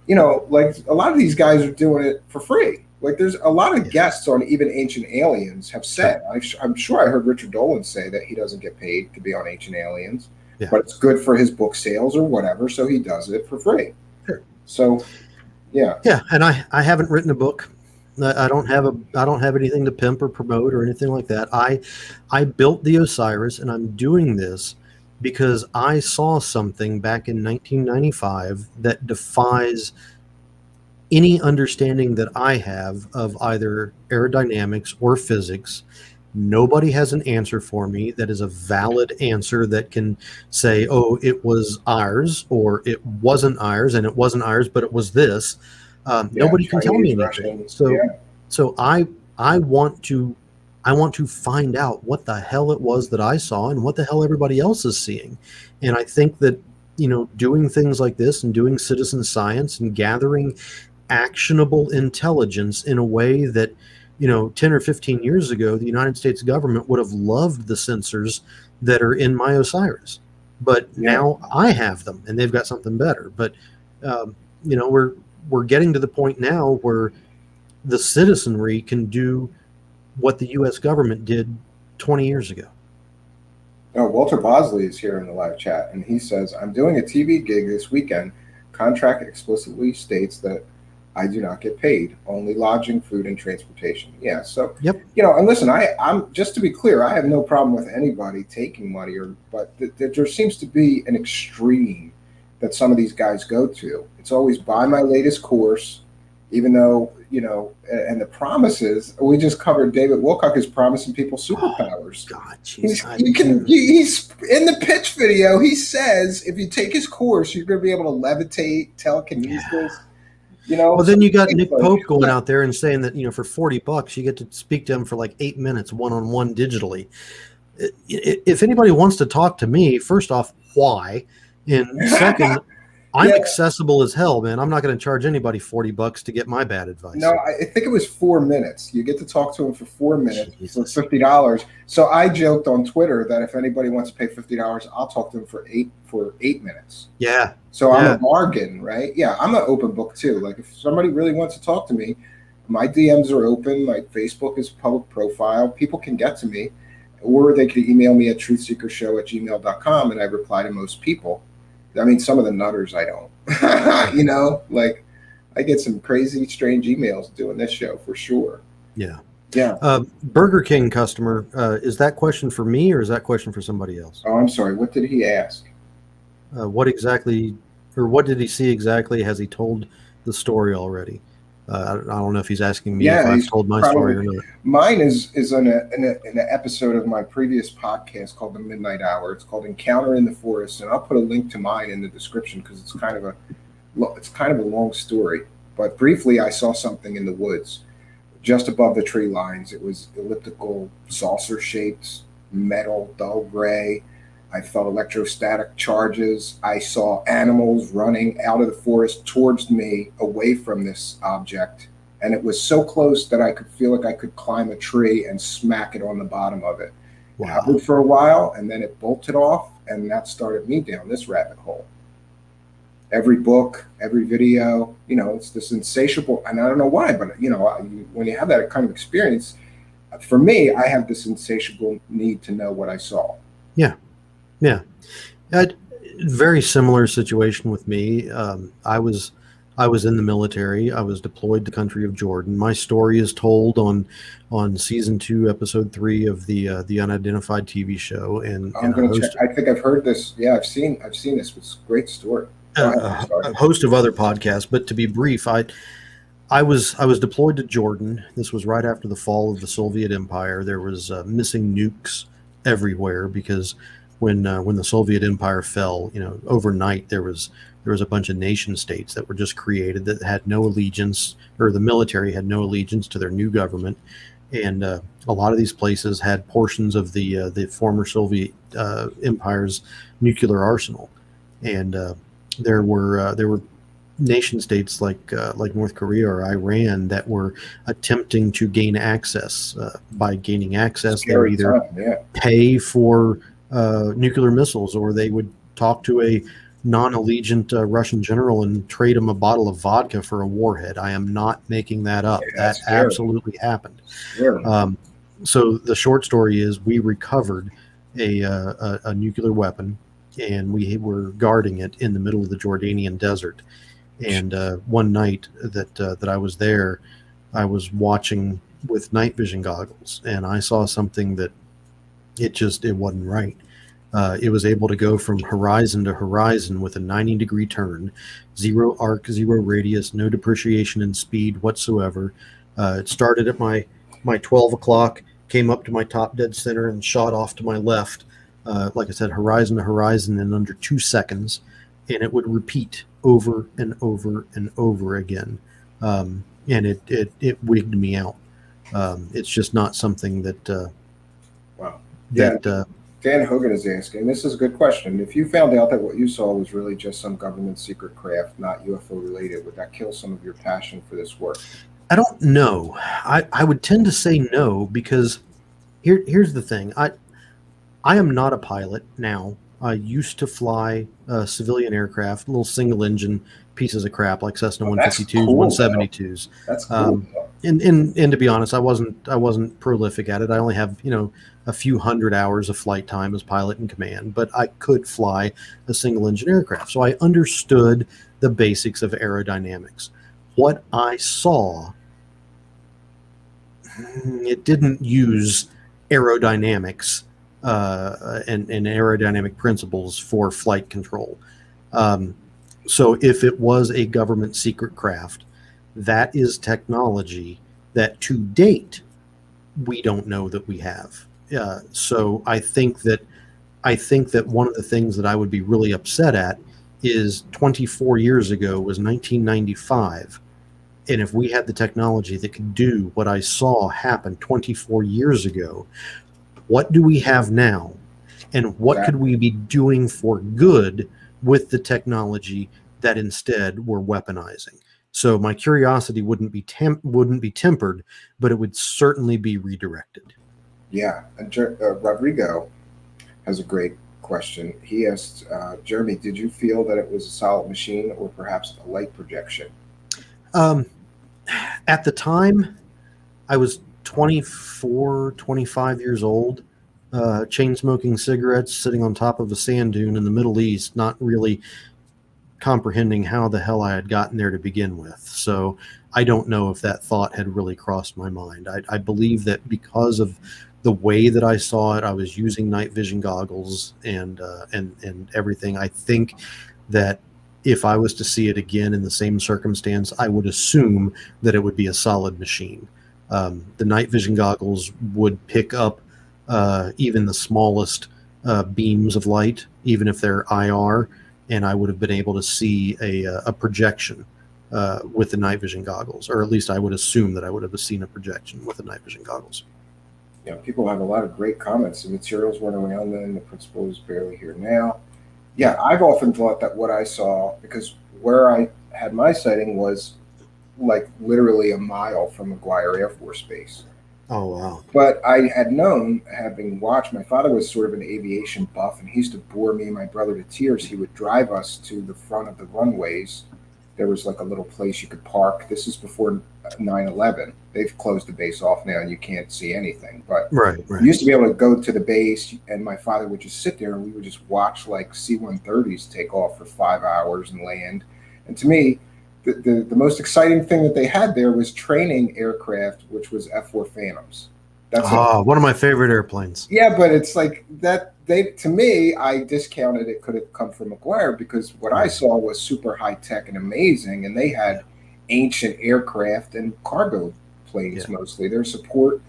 like a lot of these guys are doing it for free. Like there's a lot of guests on even Ancient Aliens have said, I'm sure I heard Richard Dolan say that he doesn't get paid to be on Ancient Aliens, but it's good for his book sales or whatever, so he does it for free. Sure. So, yeah. Yeah, and I haven't written a book. I don't have anything to pimp or promote or anything like that. I built the Osiris, and I'm doing this because I saw something back in 1995 that defies any understanding that I have of either aerodynamics or physics. Nobody has an answer for me that is a valid answer that can say, oh, it was ours, or it wasn't ours, and it wasn't ours, but it was this. Nobody can tell me anything. So I want to find out what the hell it was that I saw and what the hell everybody else is seeing. And I think that, doing things like this and doing citizen science and gathering actionable intelligence in a way that, 10 or 15 years ago, the United States government would have loved the sensors that are in my Osiris. But now I have them and they've got something better. But, we're getting to the point now where the citizenry can do what the U.S. government did 20 years ago. Oh, Walter Bosley is here in the live chat, and he says, I'm doing a TV gig this weekend. Contract explicitly states that I do not get paid, only lodging, food, and transportation. Yeah, so, and listen, I'm just to be clear, I have no problem with anybody taking money, but there seems to be an extreme that some of these guys go to. It's always buy my latest course, even though, and the promises, we just covered David Wilcock is promising people superpowers. Oh, God, he's in the pitch video, he says, if you take his course, you're going to be able to levitate, telekinesis. Well, then you got Nick Pope going out there and saying that, for $40, you get to speak to him for like 8 minutes, one-on-one digitally. If anybody wants to talk to me, first off, why? And second, I'm accessible as hell, man. I'm not going to charge anybody $40 to get my bad advice. No, I think it was 4 minutes. You get to talk to him for 4 minutes for $50. So I joked on Twitter that if anybody wants to pay $50, I'll talk to them for eight minutes. Yeah. So I'm a bargain, right? Yeah, I'm an open book too. Like if somebody really wants to talk to me, my DMs are open. My Facebook is public profile. People can get to me, or they can email me at truthseekershow@gmail.com, and I reply to most people. I mean, some of the nutters I don't, like I get some crazy, strange emails doing this show for sure. Yeah. Yeah. Burger King customer, is that question for me or is that question for somebody else? Oh, I'm sorry. What did he ask? What exactly, or what did he see exactly? Has he told the story already? I don't know if he's asking me if I've told my story or not. Mine is in an episode of my previous podcast called The Midnight Hour. It's called Encounter in the Forest, and I'll put a link to mine in the description because it's kind of a long story. But briefly, I saw something in the woods just above the tree lines. It was elliptical, saucer-shaped, metal, dull gray. I felt electrostatic charges. I saw animals running out of the forest towards me, away from this object. And it was so close that I could feel like I could climb a tree and smack it on the bottom of it. Wow. It happened for a while, and then it bolted off, and that started me down this rabbit hole. Every book, every video, it's this insatiable, and I don't know why, but, when you have that kind of experience, for me, I have this insatiable need to know what I saw. Yeah. Yeah, very similar situation with me. I was in the military. I was deployed to the country of Jordan. My story is told on season 2, episode 3 of the Unidentified TV show. And I'm going to check. I think I've heard this. Yeah, I've seen this. It's a great story. A host of other podcasts, but to be brief, I was deployed to Jordan. This was right after the fall of the Soviet Empire. There was missing nukes everywhere because when the Soviet Empire fell, overnight there was a bunch of nation states that were just created that had no allegiance, or the military had no allegiance to their new government, and a lot of these places had portions of the former Soviet Empire's nuclear arsenal, and there were nation states like North Korea or Iran that were attempting to gain access. By gaining access, they would either pay for nuclear missiles, or they would talk to a non-allegiant Russian general and trade him a bottle of vodka for a warhead. I am not making that up. Yeah, That that's scary. absolutely happened. Scary. So the short story is we recovered a nuclear weapon, and we were guarding it in the middle of the Jordanian desert. And one night that I was there, I was watching with night vision goggles, and I saw something that it wasn't right. It was able to go from horizon to horizon with a 90-degree turn, zero arc, zero radius, no depreciation in speed whatsoever. It started at my 12 o'clock, came up to my top dead center, and shot off to my left. Like I said, horizon to horizon in under 2 seconds, and it would repeat over and over and over again. And it wigged me out. It's just not something that. Wow. Yeah. Dan Hogan is asking, this is a good question. If you found out that what you saw was really just some government secret craft, not UFO related, would that kill some of your passion for this work? I don't know. I would tend to say no, because here's the thing. I am not a pilot now. I used to fly civilian aircraft, little single engine pieces of crap like Cessna 152s, cool, 172s. That's cool. And to be honest, I wasn't prolific at it. I only have a few hundred hours of flight time as pilot in command, but I could fly a single engine aircraft, so I understood the basics of aerodynamics. What I saw, it didn't use aerodynamics and aerodynamic principles for flight control. So if it was a government secret craft, that is technology that to date we don't know that we have. So I think that one of the things that I would be really upset at is 24 years ago was 1995. And if we had the technology that could do what I saw happen 24 years ago, what do we have now? And what could we be doing for good with the technology that instead we're weaponizing? So my curiosity wouldn't be tempered, but it would certainly be redirected. Yeah. And Rodrigo has a great question. He asked, Jeremy, did you feel that it was a solid machine or perhaps a light projection? At the time, I was 24, 25 years old, chain smoking cigarettes, sitting on top of a sand dune in the Middle East, not really comprehending how the hell I had gotten there to begin with. So I don't know if that thought had really crossed my mind. I believe that because of the way that I saw it, I was using night vision goggles and everything. I think that if I was to see it again in the same circumstance, I would assume that it would be a solid machine. The night vision goggles would pick up even the smallest beams of light, even if they're IR, and I would have been able to see a projection with the night vision goggles, or at least I would assume that I would have seen a projection with the night vision goggles. Yeah, people have a lot of great comments. The materials weren't around then. The principal is barely here now. Yeah, I've often thought that what I saw, because where I had my sighting was like literally a mile from McGuire Air Force Base. Oh, wow. But I had known, having watched, my father was sort of an aviation buff, and he used to bore me and my brother to tears. He would drive us to the front of the runways. There was like a little place you could park. This is before 9/11. They've closed the base off now, and you can't see anything. But right. You used to be able to go to the base, and my father would just sit there, and we would just watch like C-130s take off for 5 hours and land. And to me, the most exciting thing that they had there was training aircraft, which was F-4 Phantoms. That's one of my favorite airplanes. Yeah, but it's like that. To me, I discounted it could have come from McGuire, because what I saw was super high tech and amazing, and they had ancient aircraft and cargo planes mostly. Their support,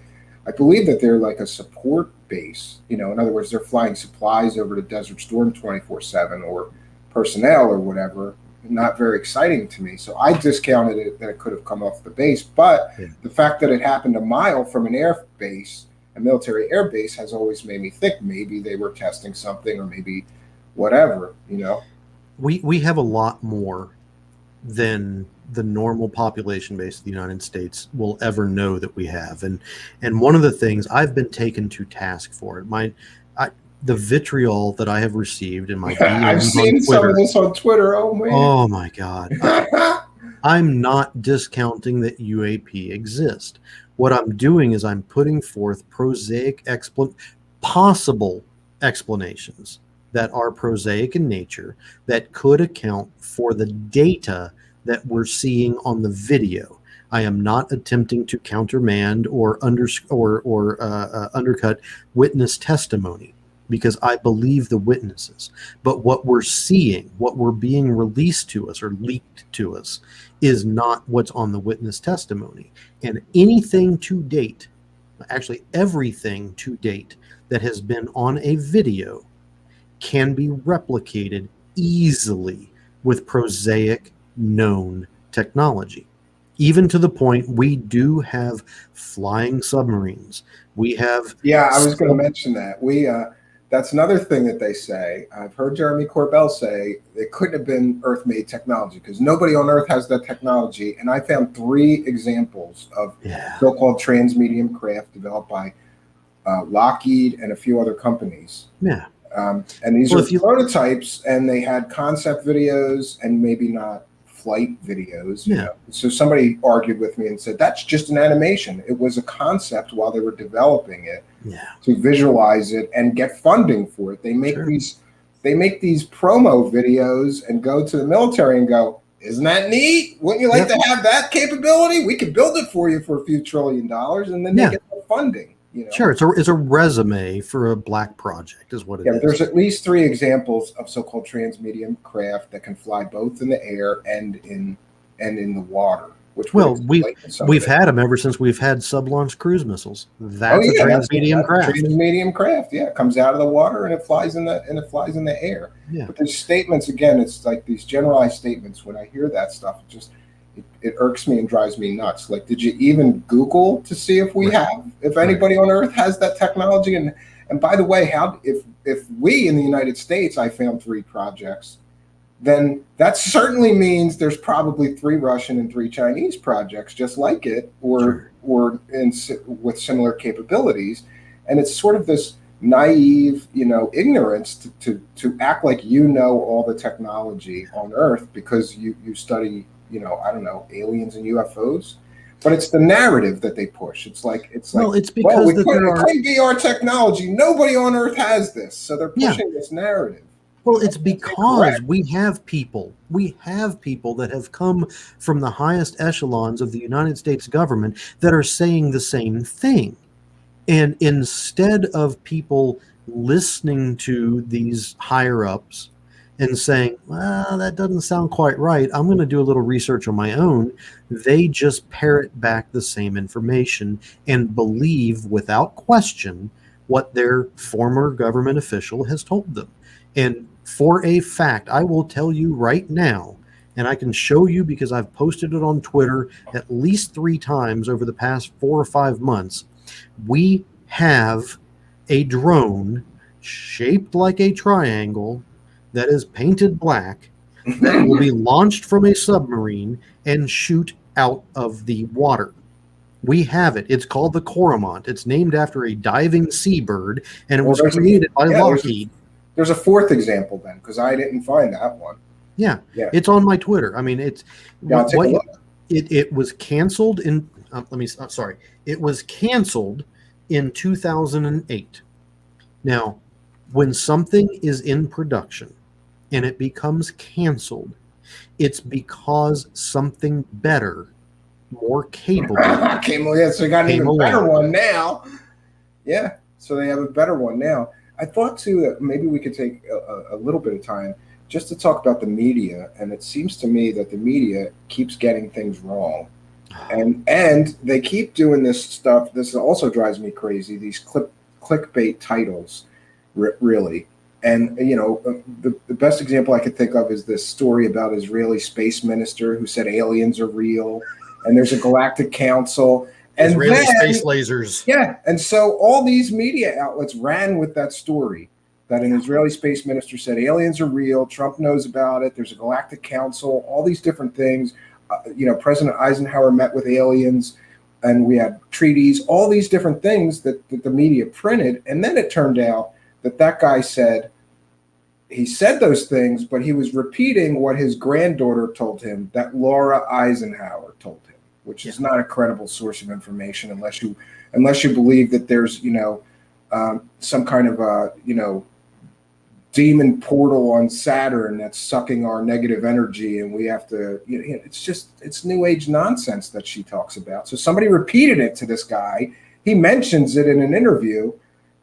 I believe that they're like a support base. In other words, they're flying supplies over to Desert Storm 24/7 or personnel or whatever. Not very exciting to me. So I discounted it that it could have come off the base. But the fact that it happened a mile from an air base, a military air base, has always made me think maybe they were testing something, or maybe whatever, We have a lot more than the normal population base of the United States will ever know that we have. And one of the things I've been taken to task for it, the vitriol that I have received in my I've DMs on seen some Twitter. of this on Twitter. Oh man. Oh my God. I'm not discounting that UAP exist. What I'm doing is I'm putting forth possible explanations that are prosaic in nature that could account for the data that we're seeing on the video. I am not attempting to countermand or undercut witness testimony because I believe the witnesses. But what we're seeing, what we're being released to us or leaked to us, is not what's on the witness testimony. And anything to date, actually everything to date that has been on a video can be replicated easily with prosaic known technology. Even to the point we do have flying submarines. We have Yeah, I was going to mention that. That's another thing that they say. I've heard Jeremy Corbell say it couldn't have been Earth-made technology because nobody on Earth has that technology. And I found 3 examples of so-called transmedium craft developed by Lockheed and a few other companies. Yeah. And these are prototypes, and they had concept videos and maybe not flight videos. You know? So somebody argued with me and said, that's just an animation. It was a concept while they were developing it to visualize it and get funding for it. They make these promo videos and go to the military and go, isn't that neat? Wouldn't you like to have that capability? We could build it for you for a few $1 trillion, and then they get the funding. You know? Sure, it's a resume for a black project, is what it is. There's at least 3 examples of so-called transmedium craft that can fly both in the air and in the water. We've had them ever since we've had sub-launch cruise missiles. That's a transmedium craft. Transmedium craft, it comes out of the water and it flies in the air. Yeah. But there's statements again. It's like these generalized statements. When I hear that stuff, it irks me and drives me nuts. Like, did you even Google to see if if anybody on Earth has that technology? And by the way, if we in the United States, I found 3 projects, then that certainly means there's probably 3 Russian and 3 Chinese projects just like it, or with similar capabilities. And it's sort of this naive, ignorance to act like all the technology on Earth because you study, I don't know, aliens and UFOs. But it's the narrative that they push. It's because it couldn't be our technology. Nobody on Earth has this, so they're pushing this narrative. Well, it's because we have people that have come from the highest echelons of the United States government that are saying the same thing. And instead of people listening to these higher ups and saying, well, that doesn't sound quite right, I'm going to do a little research on my own, they just parrot back the same information and believe without question what their former government official has told them. And for a fact, I will tell you right now, and I can show you because I've posted it on Twitter at least 3 times over the past 4 or 5 months, we have a drone shaped like a triangle that is painted black that will be launched from a submarine and shoot out of the water. We have it. It's called the Coromant. It's named after a diving seabird, and it was created by Lockheed. There's a 4th example then, because I didn't find that one. Yeah, it's on my Twitter. I mean, it's I'll take a look. It was canceled in. It was canceled in 2008. Now, when something is in production and it becomes canceled, it's because something better, more capable so they got an even better one now. Yeah, so they have a better one now. I thought too that maybe we could take a little bit of time just to talk about the media, and it seems to me that the media keeps getting things wrong, and they keep doing this stuff. This also drives me crazy. These clickbait titles, really. And the best example I could think of is this story about Israeli space minister who said aliens are real, and there's a galactic council. And Israeli space lasers. Yeah, and so all these media outlets ran with that story that an Israeli space minister said aliens are real, Trump knows about it, there's a galactic council, all these different things. President Eisenhower met with aliens, and we had treaties, all these different things that the media printed. And then it turned out that guy said. He said those things, but he was repeating what his granddaughter told him that Laura Eisenhower told him, which is not a credible source of information unless you believe that there's some kind of demon portal on Saturn that's sucking our negative energy, and we have to. It's New Age nonsense that she talks about. So somebody repeated it to this guy. He mentions it in an interview,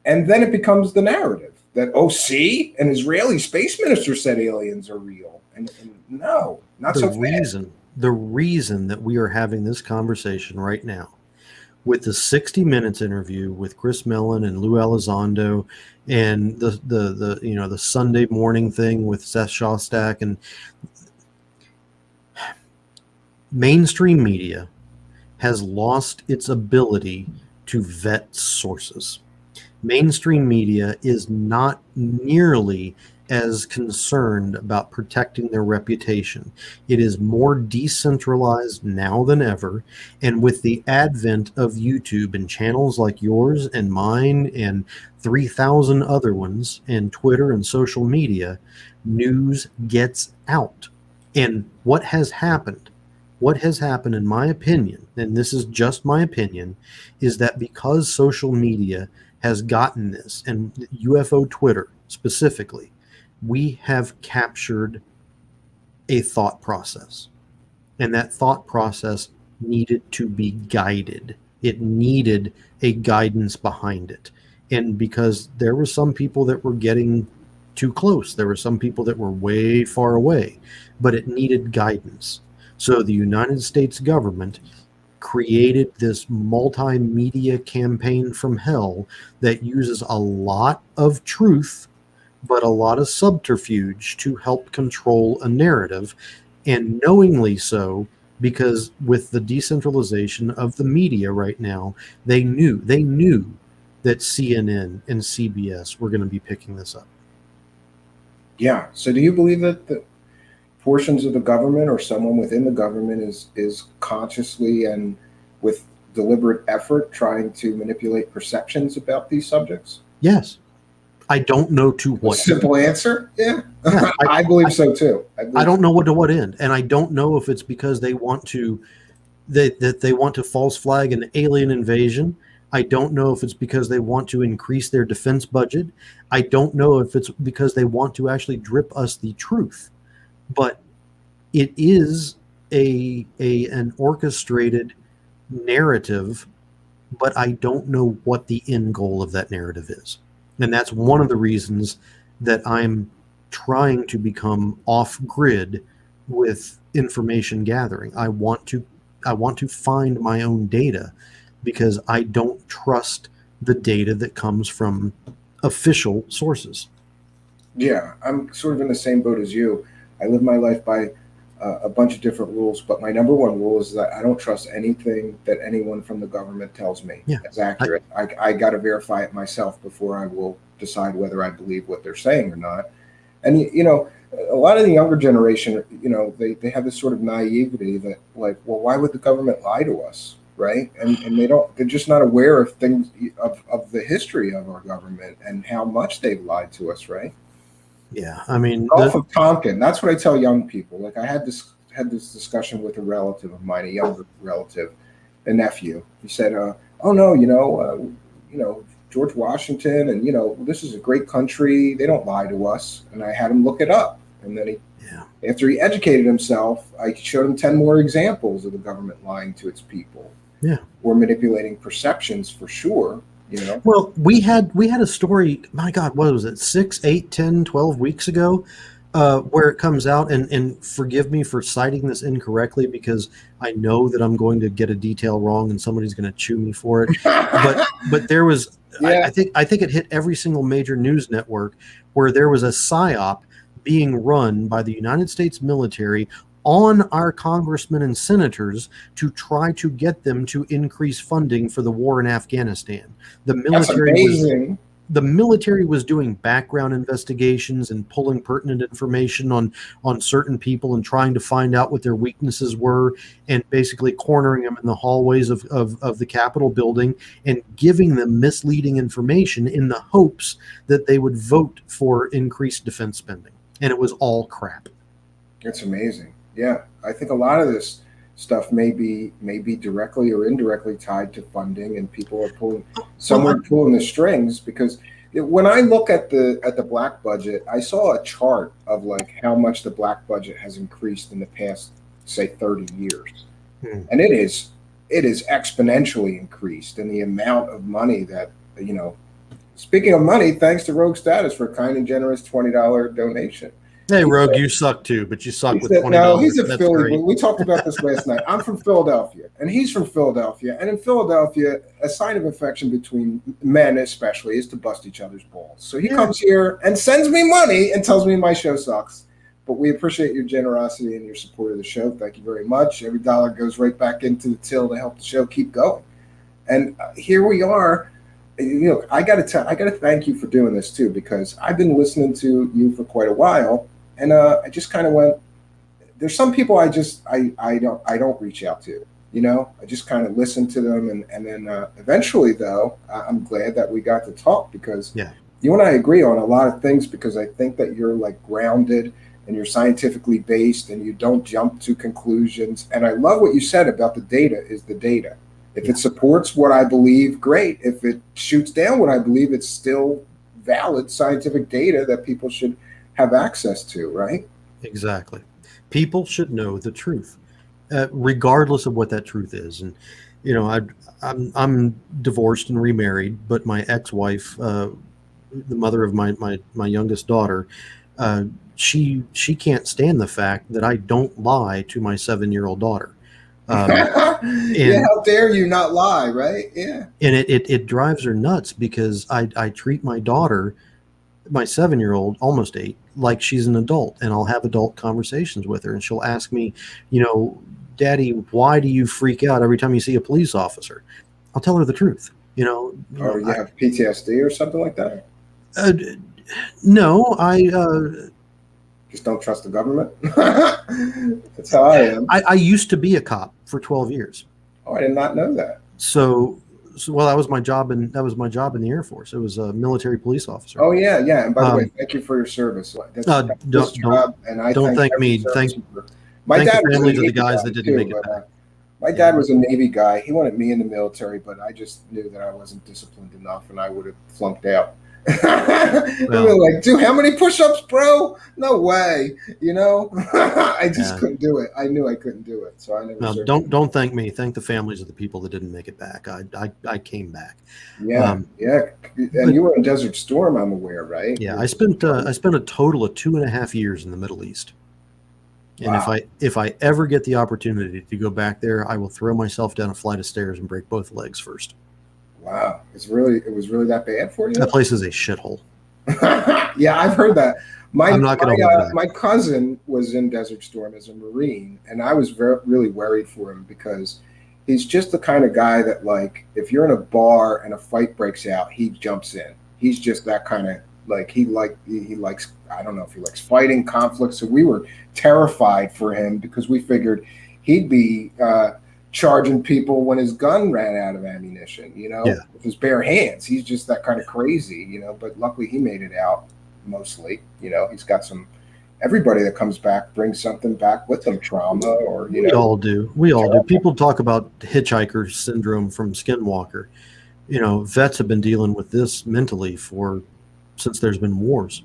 and then it becomes the narrative. That, see, an Israeli space minister said aliens are real. And no, not so fast. The reason that we are having this conversation right now with the 60 Minutes interview with Chris Mellon and Lou Elizondo and the Sunday morning thing with Seth Shostak, and mainstream media has lost its ability to vet sources. Mainstream media is not nearly as concerned about protecting their reputation. It is more decentralized now than ever. And with the advent of YouTube and channels like yours and mine and 3,000 other ones and Twitter and social media, news gets out. And what has happened in my opinion, and this is just my opinion, is that because social media has gotten this, and UFO Twitter specifically, we have captured a thought process. And that thought process needed to be guided. It needed a guidance behind it. And because there were some people that were getting too close, there were some people that were way far away, but it needed guidance. So the United States government created this multimedia campaign from hell that uses a lot of truth, but a lot of subterfuge to help control a narrative, and knowingly so, because with the decentralization of the media right now, they knew that CNN and CBS were going to be picking this up. Yeah. So do you believe that the portions of the government or someone within the government is consciously and with deliberate effort trying to manipulate perceptions about these subjects? Yes. I don't know to what simple end. Answer. Yeah. I believe so too. I don't know what to what end. And I don't know if it's because they want to that they want to false flag an alien invasion. I don't know if it's because they want to increase their defense budget. I don't know if it's because they want to actually drip us the truth. But it is an orchestrated narrative, but I don't know what the end goal of that narrative is. And that's one of the reasons that I'm trying to become off-grid with information gathering. I want to find my own data because I don't trust the data that comes from official sources. Yeah, I'm sort of in the same boat as you. I live my life by a bunch of different rules, but my number one rule is that I don't trust anything that anyone from the government tells me is accurate. I got to verify it myself before I will decide whether I believe what they're saying or not. And, a lot of the younger generation, they have this sort of naivety that, like, well, why would the government lie to us, right? And they're just not aware of things, of the history of our government and how much they've lied to us, right? Yeah, I mean, Gulf of Tonkin. That's what I tell young people. Like, I had this discussion with a relative of mine, a younger relative, a nephew. He said, "Oh no, George Washington, and this is a great country. They don't lie to us." And I had him look it up, and then after he educated himself, I showed him 10 more examples of the government lying to its people. Yeah, or manipulating perceptions for sure. Well, we had a story, my God, what was it, 6, 8, 10, 12 weeks ago, where it comes out, and forgive me for citing this incorrectly because I know that I'm going to get a detail wrong and somebody's going to chew me for it. But there was, I think it hit every single major news network where there was a psyop being run by the United States military on our congressmen and senators to try to get them to increase funding for the war in Afghanistan. The military the military was doing background investigations and pulling pertinent information on certain people and trying to find out what their weaknesses were, and basically cornering them in the hallways of the Capitol building and giving them misleading information in the hopes that they would vote for increased defense spending. And it was all crap. It's amazing. Yeah, I think a lot of this stuff may be directly or indirectly tied to funding, and people are pulling the strings. Because when I look at the black budget, I saw a chart of like how much the black budget has increased in the past, say, 30 years, and it is exponentially increased in the amount of money that, you know. Speaking of money, thanks to Rogue Status for a kind and generous $20 donation. Hey, Rogue, you suck too, but you suck with $20. No, he's a Philly. We talked about this last night. I'm from Philadelphia, and he's from Philadelphia. And in Philadelphia, a sign of affection between men, especially, is to bust each other's balls. So he comes here and sends me money and tells me my show sucks. But we appreciate your generosity and your support of the show. Thank you very much. Every dollar goes right back into the till to help the show keep going. And here we are. You know, I got to thank you for doing this too, because I've been listening to you for quite a while. And I just kind of went, there's some people I don't reach out to, you know. I just kind of listen to them, and then eventually, though, I'm glad that we got to talk, because you and I agree on a lot of things, because I think that you're like grounded and you're scientifically based and you don't jump to conclusions. And I love what you said about the data is the data. If it supports what I believe, great. If it shoots down what I believe, it's still valid scientific data that people should have access to, right? Exactly. People should know the truth, regardless of what that truth is. And you know, I'm divorced and remarried, but my ex-wife, the mother of my youngest daughter, she can't stand the fact that I don't lie to my 7-year-old daughter. How dare you not lie, right? Yeah. And it drives her nuts, because I treat my daughter, my 7-year-old, almost 8, like she's an adult, and I'll have adult conversations with her, and she'll ask me, you know, Daddy, why do you freak out every time you see a police officer? I'll tell her the truth, you know. Or you have PTSD or something like that? No, I just don't trust the government. That's how I am. I used to be a cop for 12 years. Oh, I did not know that. So well, that was my job in the Air Force. It was a military police officer. Oh yeah. And by the way, thank you for your service. Don't thank me. Thank my dad the families of the guys that didn't make it back. My dad was a Navy guy. He wanted me in the military, but I just knew that I wasn't disciplined enough, and I would have flunked out. Like, dude, how many push-ups, bro? No way. You know, I just couldn't do it. I knew I couldn't do it, so I never. No, don't thank me. Thank the families of the people that didn't make it back. I came back. Yeah, and you were in Desert Storm, I'm aware, right? Yeah, I spent a total of 2.5 years in the Middle East. And wow. if I ever get the opportunity to go back there, I will throw myself down a flight of stairs and break both legs first. Wow, it was really that bad for you? That place is a shithole. Yeah, I've heard that. My cousin was in Desert Storm as a Marine, and I was really worried for him, because he's just the kind of guy that, like, if you're in a bar and a fight breaks out, he jumps in. He's just that kind of, like, he likes, I don't know if he likes fighting, conflict. So we were terrified for him, because we figured he'd be charging people when his gun ran out of ammunition, you know, with his bare hands. He's just that kind of crazy, you know, but luckily he made it out mostly. You know, he's got everybody that comes back brings something back with them, trauma, or, you know. We all do. People talk about hitchhiker syndrome from Skinwalker. You know, vets have been dealing with this mentally since there's been wars.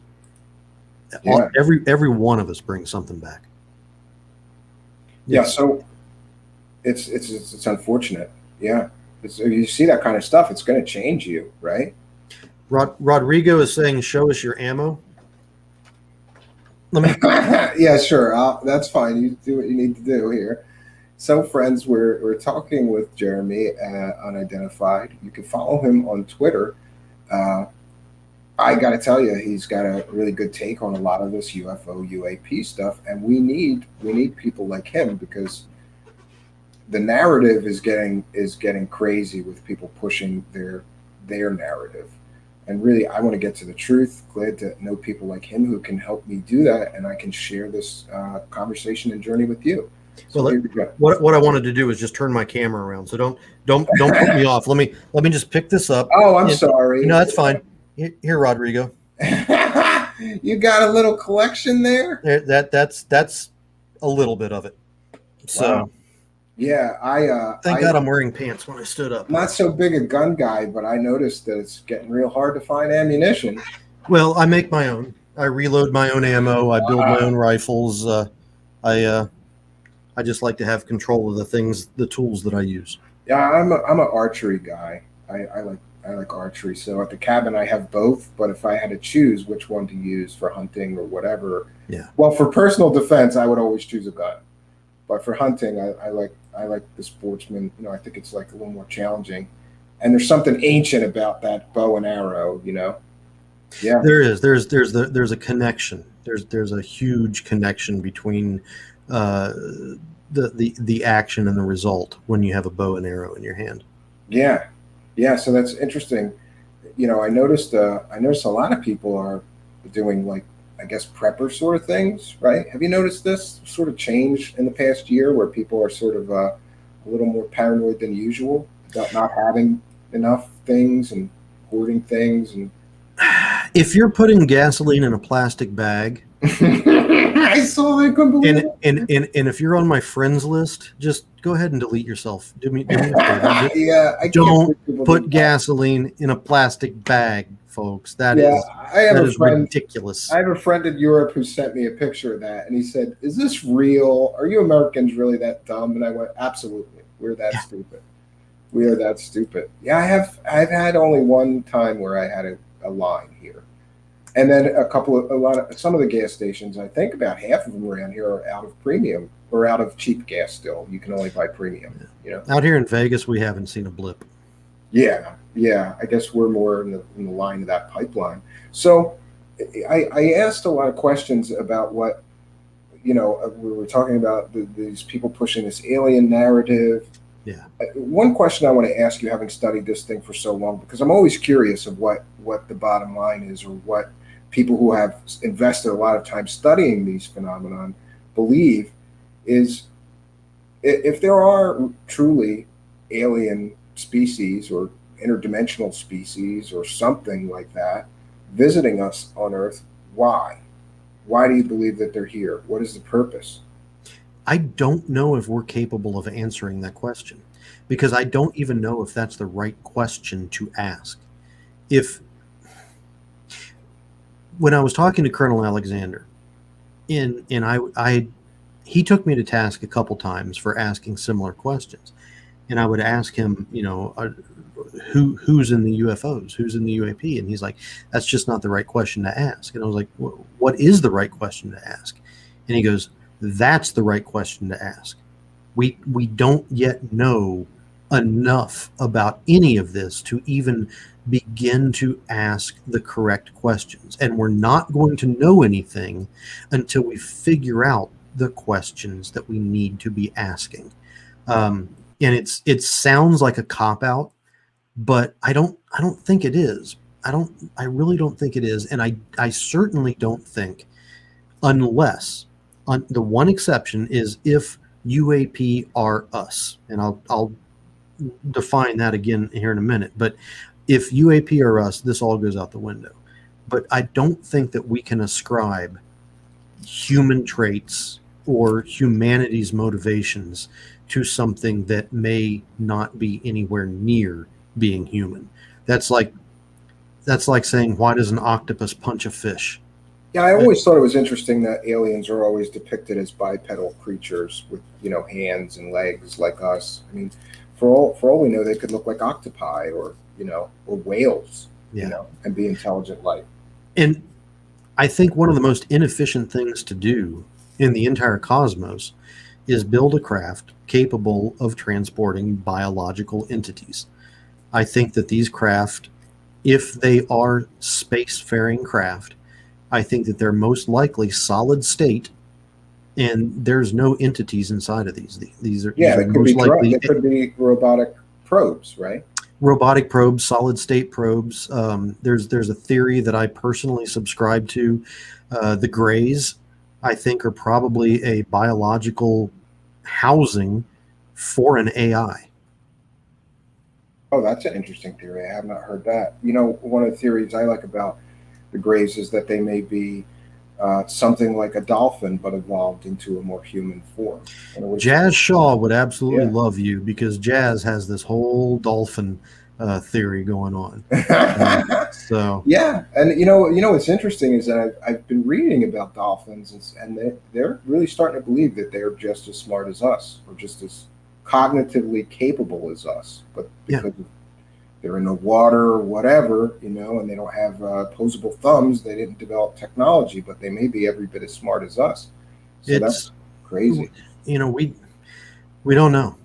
Yeah. Every one of us brings something back. Yeah, so it's unfortunate. Yeah, you see that kind of stuff, it's going to change you, right? Rodrigo is saying, "Show us your ammo." Let me. Yeah, sure. That's fine. You do what you need to do here. So, friends, we're talking with Jeremy, Unidentified. You can follow him on Twitter. I got to tell you, he's got a really good take on a lot of this UFO, UAP stuff, and we need people like him, because the narrative is getting crazy with people pushing their narrative, And really, I want to get to the truth. Glad to know people like him who can help me do that, and I can share this conversation and journey with you. So Well, here we go. what I wanted to do is just turn my camera around. So don't put me off. Let me just pick this up. Oh, I'm sorry. No, that's fine. Here, Rodrigo. You got a little collection there? That's a little bit of it. So Wow. Yeah, thank God I'm wearing pants when I stood up. Not so big a gun guy, but I noticed that it's getting real hard to find ammunition. Well, I make my own. I reload my own ammo. I build my own rifles. I just like to have control of the tools that I use. Yeah, I'm an archery guy. I like archery. So at the cabin I have both, but if I had to choose which one to use for hunting or whatever, yeah. Well, for personal defense, I would always choose a gun. But for hunting, I like the sportsman. I think it's like a little more challenging, and there's something ancient about that bow and arrow. Yeah, there is. There's a connection. There's a huge connection between the action and the result when you have a bow and arrow in your hand. Yeah. So that's interesting. I noticed a lot of people are doing, like, I guess, prepper sort of things, right? Have you noticed this sort of change in the past year where people are sort of a little more paranoid than usual about not having enough things and hoarding things? And if you're putting gasoline in a plastic bag, I saw that. Couldn't believe it. And if you're on my friends list, just go ahead and delete yourself. Do me a favor. Yeah, don't put gasoline in a plastic bag, folks. That is ridiculous. I have a friend in Europe who sent me a picture of that, and he said, "Is this real? Are you Americans really that dumb?" And I went, "Absolutely. We're that stupid. We are that stupid." Yeah, I've had only one time where I had a line here. And then some of the gas stations, I think about half of them around here are out of premium or out of cheap gas still. You can only buy premium, Out here in Vegas, we haven't seen a blip. Yeah. I guess we're more in the line of that pipeline. So I asked a lot of questions about what, we were talking about these people pushing this alien narrative. Yeah. One question I want to ask you, having studied this thing for so long, because I'm always curious of what the bottom line is, or what people who have invested a lot of time studying these phenomenon believe, is if there are truly alien species or interdimensional species or something like that visiting us on Earth, why? Why do you believe that they're here? What is the purpose? I don't know if we're capable of answering that question, because I don't even know if that's the right question to ask. When I was talking to Colonel Alexander, he took me to task a couple times for asking similar questions, and I would ask him, who's in the UFOs, who's in the UAP, and he's like, that's just not the right question to ask. And I was like, what is the right question to ask? And he goes, that's the right question to ask. We don't yet know enough about any of this to even begin to ask the correct questions. And we're not going to know anything until we figure out the questions that we need to be asking. And it sounds like a cop-out, but I don't think it is. I really don't think it is. And I certainly don't think, unless, the one exception is if UAP are us, and I'll define that again here in a minute. But if UAP are us, this all goes out the window. But I don't think that we can ascribe human traits or humanity's motivations to something that may not be anywhere near being human. That's like saying, why does an octopus punch a fish? Yeah, I always thought it was interesting that aliens are always depicted as bipedal creatures with, hands and legs like us. I mean, for all we know, they could look like octopi or whales, and be intelligent life. And I think one of the most inefficient things to do in the entire cosmos is build a craft capable of transporting biological entities. I think that these craft, if they are spacefaring craft, I think that they're most likely solid state, and there's no entities inside of these. These are they most likely. They could be robotic probes, right? robotic probes, solid state probes. There's a theory that I personally subscribe to. The grays, I think, are probably a biological housing for an AI. Oh, that's an interesting theory. I have not heard that. You know, one of the theories I like about the Grays is that they may be something like a dolphin, but evolved into a more human form. In which, Jazz Shaw would absolutely yeah. love you because Jazz has this whole dolphin theory going on. So Yeah, and what's interesting is that I've been reading about dolphins, and they're really starting to believe that they're just as smart as us, or just as cognitively capable as us, but yeah, because they're in the water or whatever, and they don't have opposable thumbs, they didn't develop technology, but they may be every bit as smart as us. So that's it's crazy. we don't know.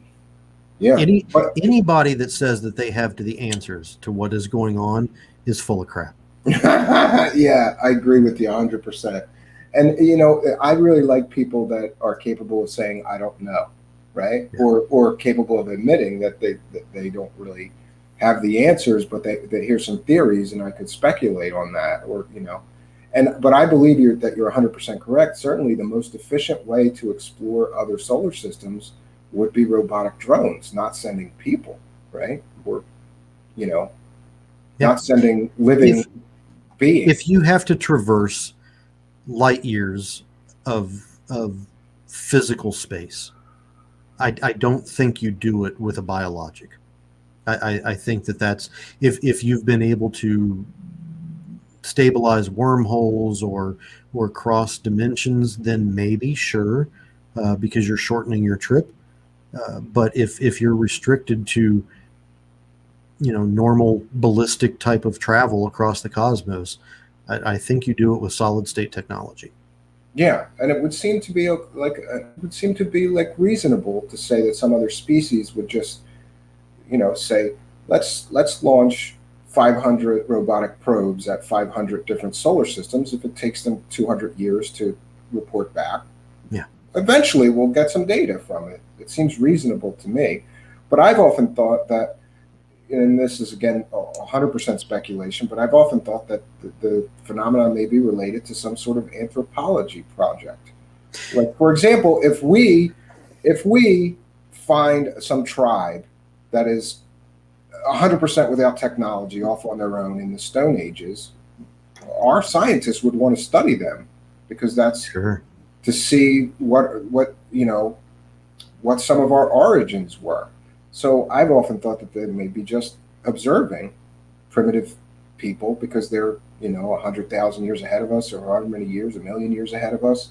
Yeah, Any but anybody that says that they have the answers to what is going on is full of crap. yeah, I agree with you 100%. And I really like people that are capable of saying I don't know, right? Yeah. Or capable of admitting that they don't really have the answers, but they hear some theories and I could speculate on that, or but I believe that you're 100% correct. Certainly, the most efficient way to explore other solar systems would be robotic drones, not sending people, right? Or you know, Yeah. not sending living If beings. if you have to traverse light years of physical space, I don't think you do it with a biologic. I think that's if you've been able to stabilize wormholes or cross dimensions, then maybe sure, because you're shortening your trip. But if you're restricted to normal ballistic type of travel across the cosmos, I think you do it with solid state technology. Yeah, and it would seem to be like reasonable to say that some other species would just say let's launch 500 robotic probes at 500 different solar systems. If it takes them 200 years to report back, Yeah. eventually we'll get some data from it. It seems reasonable to me. But I've often thought that, and this is again 100% speculation, but I've often thought that the phenomenon may be related to some sort of anthropology project. Like, for example, if we find some tribe that is 100% without technology, off on their own in the Stone Ages, our scientists would want to study them, because that's Sure. to see what some of our origins were. So I've often thought that they may be just observing primitive people because they're 100,000 years ahead of us, or however many years, a million years ahead of us,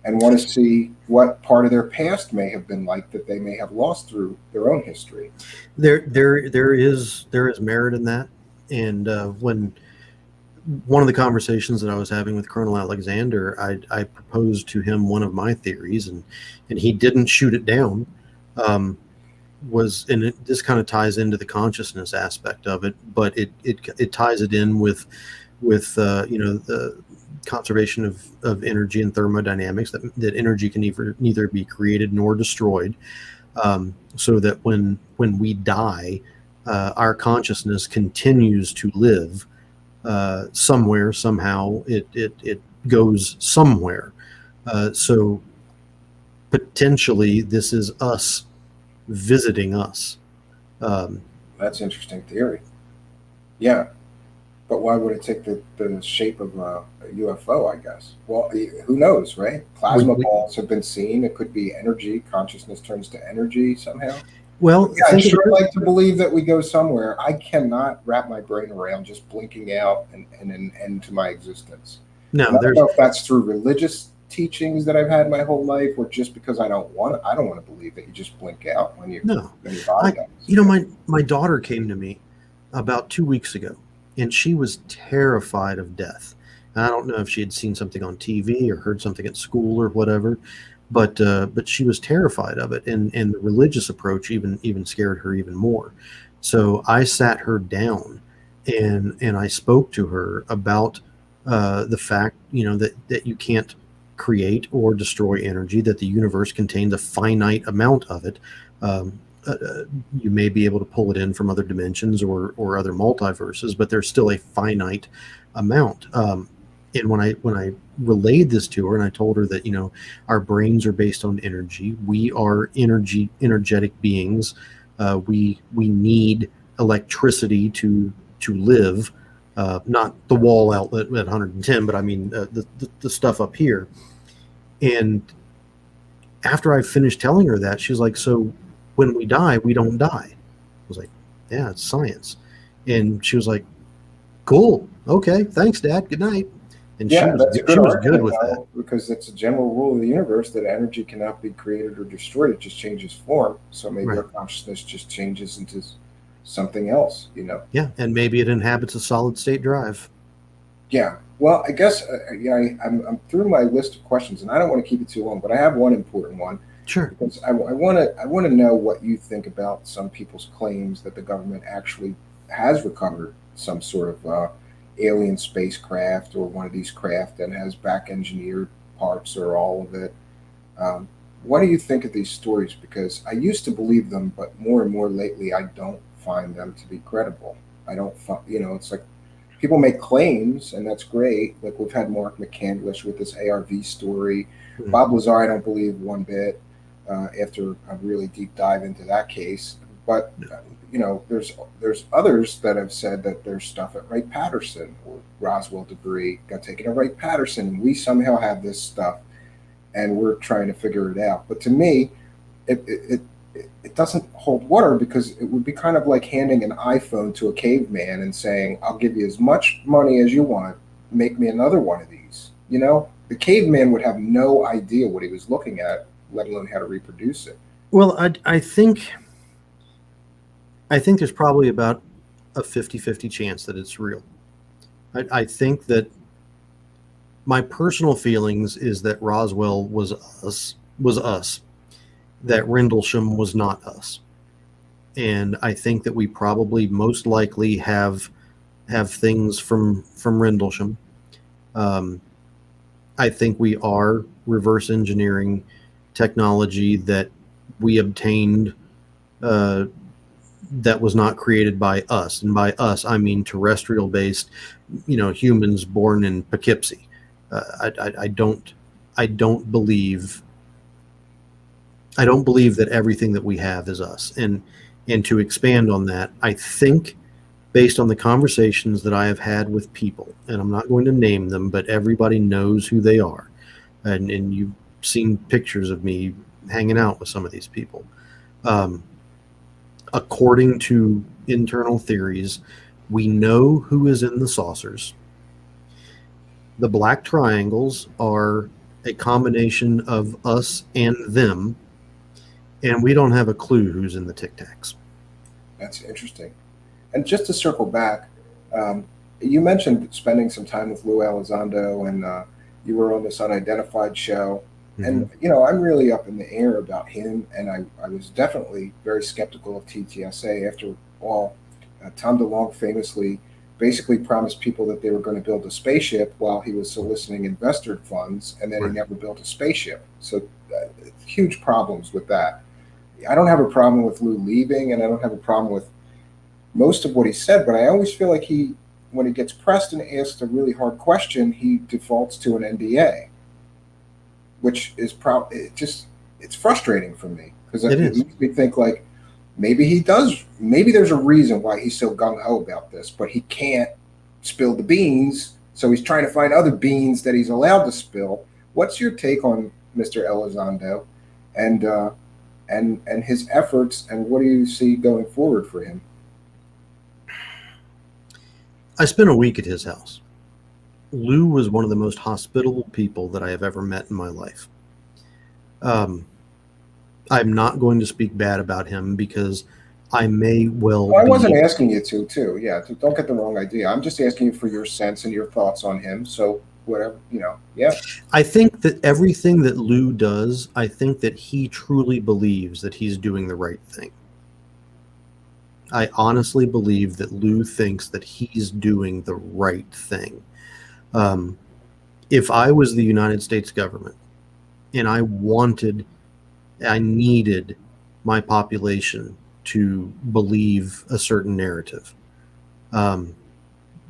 and want to see what part of their past may have been like that they may have lost through their own history. There is merit in that, and when one of the conversations that I was having with Colonel Alexander, I proposed to him one of my theories, and he didn't shoot it down. This kind of ties into the consciousness aspect of it, but it ties it in with the conservation of energy and thermodynamics, that energy can neither be created nor destroyed, so that when we die, our consciousness continues to live somewhere, somehow. It goes somewhere. So potentially this is us visiting us. That's interesting theory. Yeah, but why would it take the shape of a UFO, I guess? Well, who knows, right? Plasma balls have been seen. It could be energy. Consciousness turns to energy somehow. Well, Yeah, I'd sure like to believe that we go somewhere. I cannot wrap my brain around just blinking out and an end to my existence. No, I don't know if that's through religious teachings that I've had my whole life, or just because I don't want to believe that you just blink out when you no. your body dies. My daughter came to me about 2 weeks ago, and she was terrified of death. And I don't know if she had seen something on TV or heard something at school or whatever, but she was terrified of it, and the religious approach even scared her even more. So I sat her down, and I spoke to her about the fact that you can't create or destroy energy, that the universe contains a finite amount of it, you may be able to pull it in from other dimensions or other multiverses, but there's still a finite amount. And when I relayed this to her, and I told her that, you know, our brains are based on energy. We are energetic beings. We need electricity to live. Not the wall outlet at 110, but I mean the stuff up here. And after I finished telling her that, she's like, "So when we die, we don't die." I was like, "Yeah, it's science." And she was like, "Cool, okay, thanks, Dad. Good night." And Yeah, that's a good she was argument good with that. now, because it's a general rule of the universe that energy cannot be created or destroyed. It just changes form. So maybe Right. our consciousness just changes into something else, you know? Yeah, and maybe it inhabits a solid state drive. Yeah. Well, I guess I'm through my list of questions, and I don't want to keep it too long, but I have one important one, Sure. because I want to know what you think about some people's claims that the government actually has recovered some sort of alien spacecraft or one of these craft and has back engineered parts or all of it. Um, what do you think of these stories? Because I used to believe them, but more and more lately, I don't find them to be credible. I don't, it's like people make claims, and that's great. Like we've had Mark McCandlish with this ARV story. Mhm. Bob Lazar, I don't believe one bit after a really deep dive into that case. But there's others that have said that there's stuff at Wright Patterson or Roswell debris got taken at Wright Patterson, and we somehow have this stuff, and we're trying to figure it out. But to me, it doesn't hold water, because it would be kind of like handing an iPhone to a caveman and saying, "I'll give you as much money as you want, make me another one of these." You know, the caveman would have no idea what he was looking at, let alone how to reproduce it. Well, I think there's probably about a 50-50 chance that it's real. I think that my personal feelings is that Roswell was us, that Rendlesham was not us. And I think that we probably most likely have things from Rendlesham. I think we are reverse engineering technology that we obtained that was not created by us, and by us I mean terrestrial based, humans born in Poughkeepsie. I don't believe that everything that we have is us. And to expand on that, I think, based on the conversations that I have had with people, and I'm not going to name them, but everybody knows who they are, and you've seen pictures of me hanging out with some of these people. According to internal theories, we know who is in the saucers. The black triangles are a combination of us and them, and we don't have a clue who's in the Tic Tacs. That's interesting. And just to circle back, um, you mentioned spending some time with Lou Elizondo, and you were on this unidentified show. And, I'm really up in the air about him. And I was definitely very skeptical of TTSA. After all, Tom DeLonge famously basically promised people that they were going to build a spaceship while he was soliciting investor funds, and then he Right. never built a spaceship. So huge problems with that. I don't have a problem with Lou leaving, and I don't have a problem with most of what he said, but I always feel like when he gets pressed and asked a really hard question, he defaults to an NDA, which is it's frustrating for me, because It it is. makes me think like maybe there's a reason why he's so gung-ho about this, but he can't spill the beans, so he's trying to find other beans that he's allowed to spill. What's your take on Mr. Elizondo and and his efforts, and what do you see going forward for him? I spent a week at his house. Lou was one of the most hospitable people that I have ever met in my life. I'm not going to speak bad about him, because I may well Well, I be. wasn't asking you to, too. Yeah, don't get the wrong idea. I'm just asking you for your sense and your thoughts on him. So whatever, yeah. I think that everything that Lou does, I think that he truly believes that he's doing the right thing. I honestly believe that Lou thinks that he's doing the right thing. If I was the United States government and I needed my population to believe a certain narrative.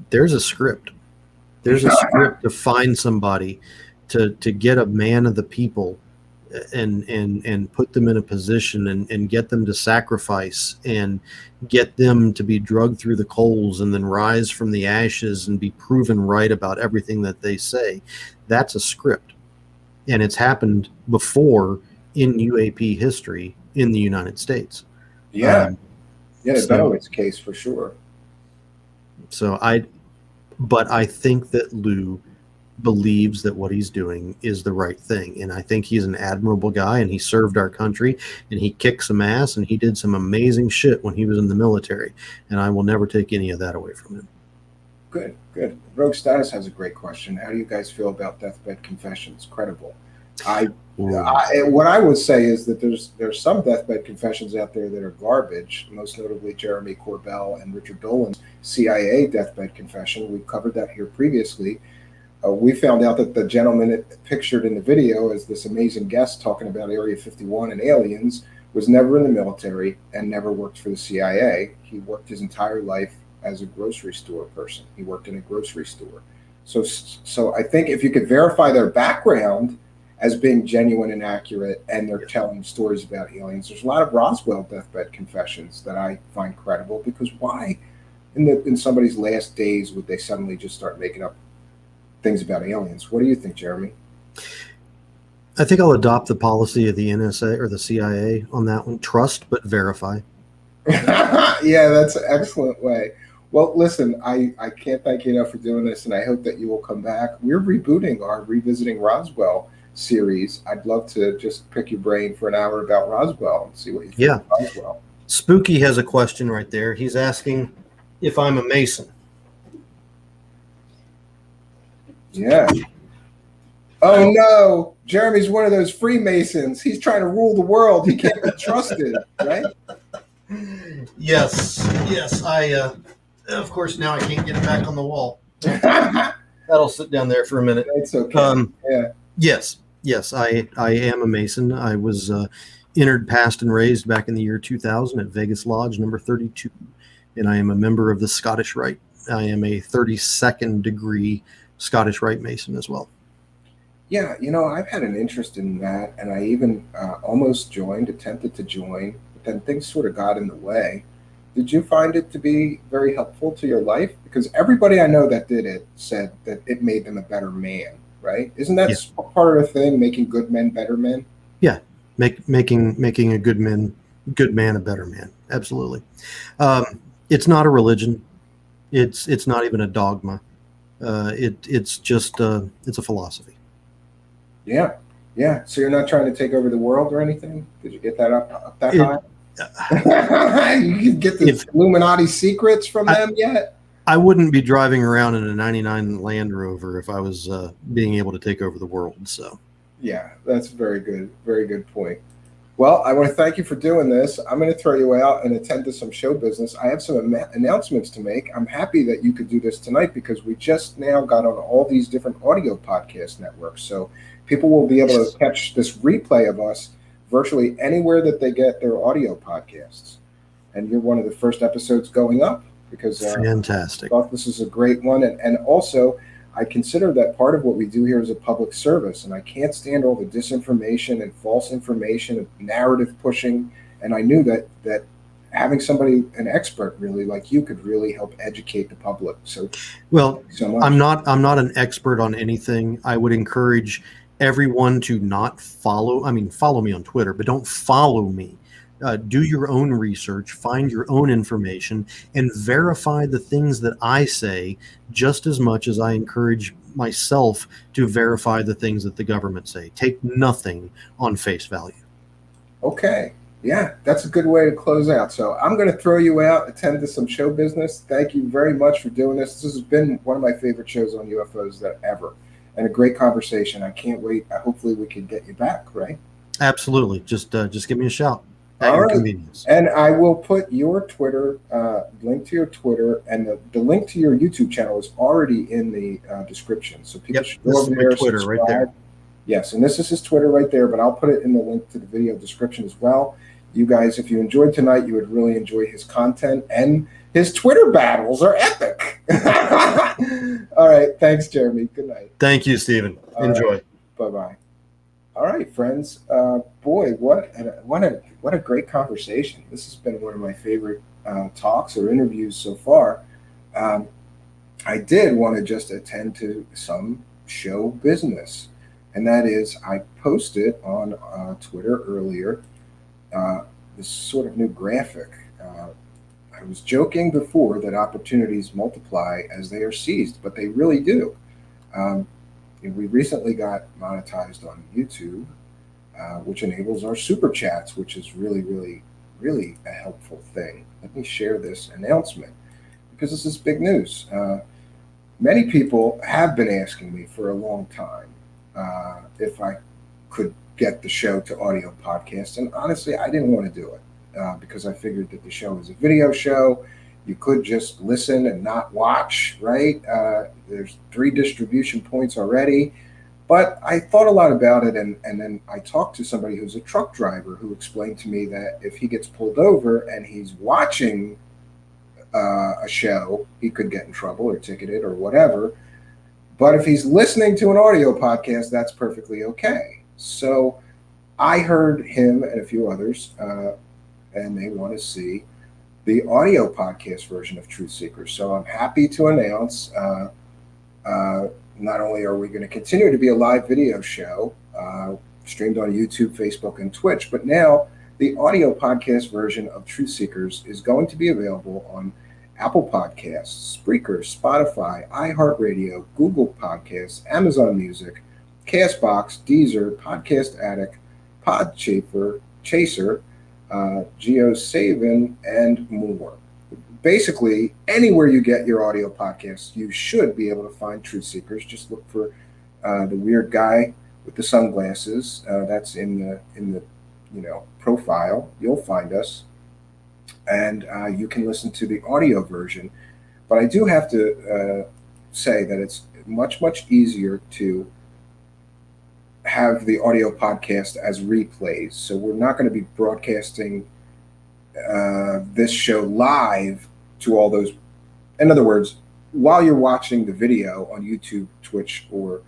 There's a script. There's a script to find somebody to get a man of the people and put them in a position and get them to sacrifice and get them to be drugged through the coals and then rise from the ashes and be proven right about everything that they say. That's a script. And it's happened before in UAP history in the United States. Yeah. The Benowitz case for sure. But I think that Lou believes that what he's doing is the right thing. And I think he's an admirable guy, and he served our country, and he kicked some ass, and he did some amazing shit when he was in the military. And I will never take any of that away from him. Good. Rogue Status has a great question. How do you guys feel about deathbed confessions? Credible. What I would say is that there's some deathbed confessions out there that are garbage, most notably Jeremy Corbell and Richard Dolan's CIA deathbed confession. We've covered that here previously. We found out that the gentleman pictured in the video as this amazing guest talking about Area 51 and aliens was never in the military and never worked for the CIA. He worked his entire life as a grocery store person. He worked in a grocery store. So I think if you could verify their background as being genuine and accurate, and they're telling stories about aliens, there's a lot of Roswell deathbed confessions that I find credible, because why in somebody's last days would they suddenly just start making up things about aliens? What do you think, Jeremy? I think I'll adopt the policy of the NSA or the CIA on that one. Trust, but verify. Yeah, that's an excellent way. Well, listen, I can't thank you enough for doing this, and I hope that you will come back. We're rebooting our Revisiting Roswell series. I'd love to just pick your brain for an hour about Roswell and see what you think of Roswell. Spooky has a question right there. He's asking if I'm a Mason. Yeah. Oh no, Jeremy's one of those Freemasons. He's trying to rule the world. He can't be trusted, right? Yes. I of course now I can't get it back on the wall. That'll sit down there for a minute. It's okay. Yes, I am a Mason. I was entered, passed, and raised back in the year 2000 at Vegas Lodge number 32, and I am a member of the Scottish Rite. I am a 32nd degree Scottish Rite Mason as well. Yeah, I've had an interest in that, and I even almost attempted to join, but then things sort of got in the way. Did you find it to be very helpful to your life? Because everybody I know that did it said that it made them a better man, right? Isn't that part of the thing, making good men better men? Yeah, making a good man a better man. Absolutely. It's not a religion. It's not even a dogma. It's just it's a philosophy. Yeah. So you're not trying to take over the world or anything? Did you get that up that high? You can get the Illuminati secrets from them yet? I wouldn't be driving around in a 99 Land Rover if I was being able to take over the world. So, yeah, that's very good point. Well, I want to thank you for doing this. I'm going to throw you out and attend to some show business. I have some announcements to make. I'm happy that you could do this tonight because we just now got on all these different audio podcast networks. So people will be able to catch this replay of us virtually anywhere that they get their audio podcasts. And you're one of the first episodes going up because fantastic. I thought this is a great one. And also, I consider that part of what we do here is a public service, and I can't stand all the disinformation and false information and narrative pushing. And I knew that having somebody, an expert really like you, could really help educate the public. So, well, so much. I'm not an expert on anything. I would encourage everyone to not follow. I mean, follow me on Twitter, but don't follow me. Do your own research, find your own information, and verify the things that I say just as much as I encourage myself to verify the things that the government say. Take nothing on face value. Okay. Yeah, that's a good way to close out. So I'm going to throw you out, attend to some show business. Thank you very much for doing this. This has been one of my favorite shows on UFOs that ever, and a great conversation. I can't wait. Hopefully we can get you back, right? Absolutely. Just give me a shout. At your convenience. And I will put your Twitter, link to your Twitter, and the link to your YouTube channel is already in the description. So people should go over there, Twitter subscribe. right there. Yes, and this is his Twitter right there, but I'll put it in the link to the video description as well. You guys, if you enjoyed tonight, you would really enjoy his content, and his Twitter battles are epic. All right. Thanks, Jeremy. Good night. Thank you, Stephen. Enjoy. Right. Bye-bye. All right, friends. Boy, what a great conversation. This has been one of my favorite talks or interviews so far. I did want to just attend to some show business, and that is I posted on Twitter earlier this sort of new graphic. I was joking before that opportunities multiply as they are seized, but they really do. We recently got monetized on YouTube, which enables our super chats, which is really, really, really a helpful thing. Let me share this announcement because this is big news. Many people have been asking me for a long time if I could get the show to audio podcast, and honestly, I didn't want to do it because I figured that the show is a video show. You could just listen and not watch, right? There's 3 distribution points already. But I thought a lot about it, and then I talked to somebody who's a truck driver who explained to me that if he gets pulled over and he's watching a show, he could get in trouble or ticketed or whatever. But if he's listening to an audio podcast, that's perfectly okay. So I heard him and a few others, and they want to see the audio podcast version of Truthseekers. So I'm happy to announce not only are we going to continue to be a live video show streamed on YouTube, Facebook, and Twitch, but now the audio podcast version of Truthseekers is going to be available on Apple Podcasts, Spreaker, Spotify, iHeartRadio, Google Podcasts, Amazon Music, Castbox, Deezer, Podcast Addict, Chaser, GeoSaven, and more. Basically, anywhere you get your audio podcasts, you should be able to find Truthseekers. Just look for the weird guy with the sunglasses. That's in the profile. You'll find us, and you can listen to the audio version. But I do have to say that it's much easier to have the audio podcast as replays. So we're not going to be broadcasting this show live to all those. In other words, while you're watching the video on YouTube, Twitch, or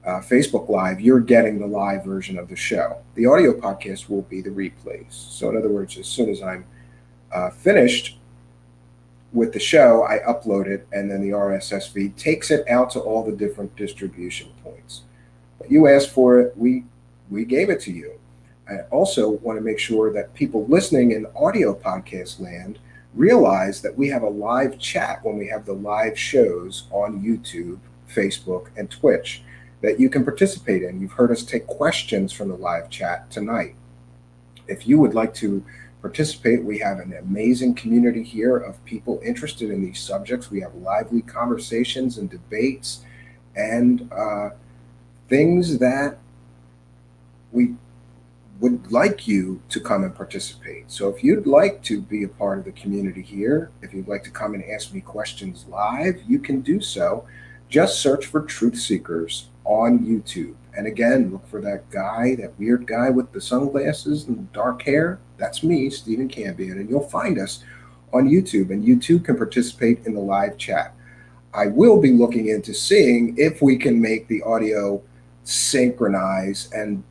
Facebook Live, you're getting the live version of the show. The audio podcast will be the replays. So in other words, as soon as I'm finished with the show, I upload it, and then the RSS feed takes it out to all the different distribution points. But you asked for it, we gave it to you. I also want to make sure that people listening in audio podcast land realize that we have a live chat when we have the live shows on YouTube, Facebook, and Twitch that you can participate in. You've heard us take questions from the live chat tonight. If you would like to participate, we have an amazing community here of people interested in these subjects. We have lively conversations and debates and things that we would like you to come and participate. So if you'd like to be a part of the community here, if you'd like to come and ask me questions live, you can do so. Just search for Truthseekers on YouTube. And again, look for that guy, that weird guy with the sunglasses and dark hair. That's me, Stephen Cambion, and you'll find us on YouTube, and you too can participate in the live chat. I will be looking into seeing if we can make the audio synchronize and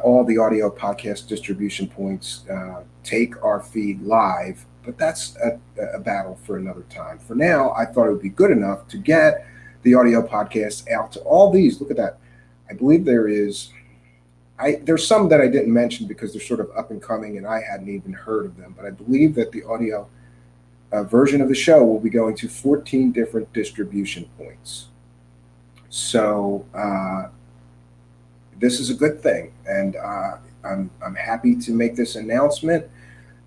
all the audio podcast distribution points take our feed live, but that's a battle for another time. For now, I thought it would be good enough to get the audio podcast out to all these. Look at that. I believe there's some that I didn't mention because they're sort of up and coming and I hadn't even heard of them, but I believe that the audio version of the show will be going to 14 different distribution points. So this is a good thing, and I'm happy to make this announcement.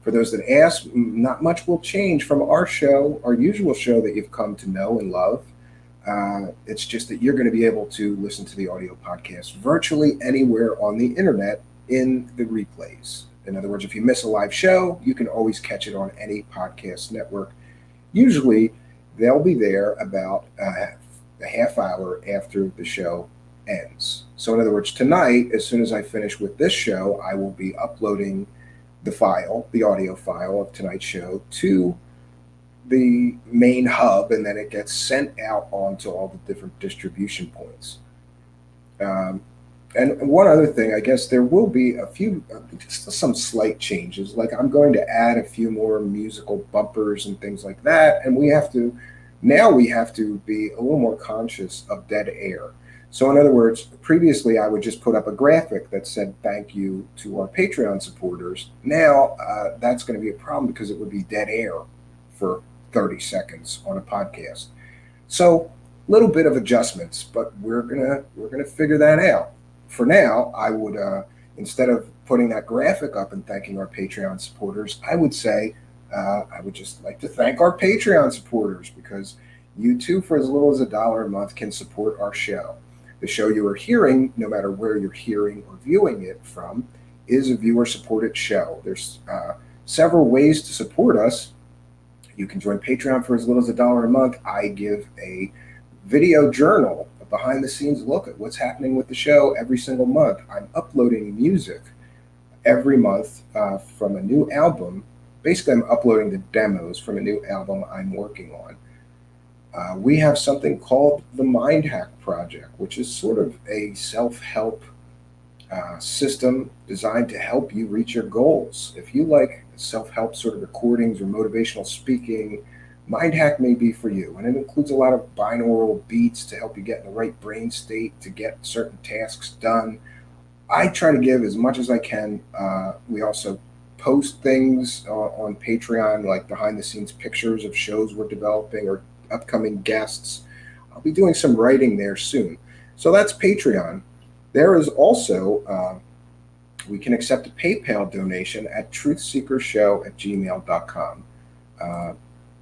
For those that ask, not much will change from our show, our usual show that you've come to know and love. It's just that you're going to be able to listen to the audio podcast virtually anywhere on the internet in the replays. In other words, if you miss a live show, you can always catch it on any podcast network. Usually, they'll be there about a half hour after the show ends. So in other words, tonight, as soon as I finish with this show, I will be uploading the audio file of tonight's show, to the main hub, and then it gets sent out onto all the different distribution points. Um, and one other thing, I guess there will be a few, just some slight changes. Like I'm going to add a few more musical bumpers and things like that, and we have to be a little more conscious of dead air. So, in other words, previously I would just put up a graphic that said thank you to our Patreon supporters. Now that's going to be a problem because it would be dead air for 30 seconds on a podcast. So, little bit of adjustments, but we're gonna figure that out. For now, I would instead of putting that graphic up and thanking our Patreon supporters, I would say I would just like to thank our Patreon supporters because you too, for as little as $1 a month, can support our show. The show you are hearing, no matter where you're hearing or viewing it from, is a viewer-supported show. There's several ways to support us. You can join Patreon for as little as $1 a month. I give a video journal, a behind-the-scenes look at what's happening with the show every single month. I'm uploading music every month from a new album. Basically, I'm uploading the demos from a new album I'm working on. We have something called the Mind Hack Project, which is sort of a self-help system designed to help you reach your goals. If you like self-help sort of recordings or motivational speaking, Mind Hack may be for you. And it includes a lot of binaural beats to help you get in the right brain state to get certain tasks done. I try to give as much as I can. We also post things on Patreon, like behind the scenes pictures of shows we're developing or upcoming guests. I'll be doing some writing there soon. So that's Patreon. There is also, we can accept a PayPal donation at truthseekershow@gmail.com.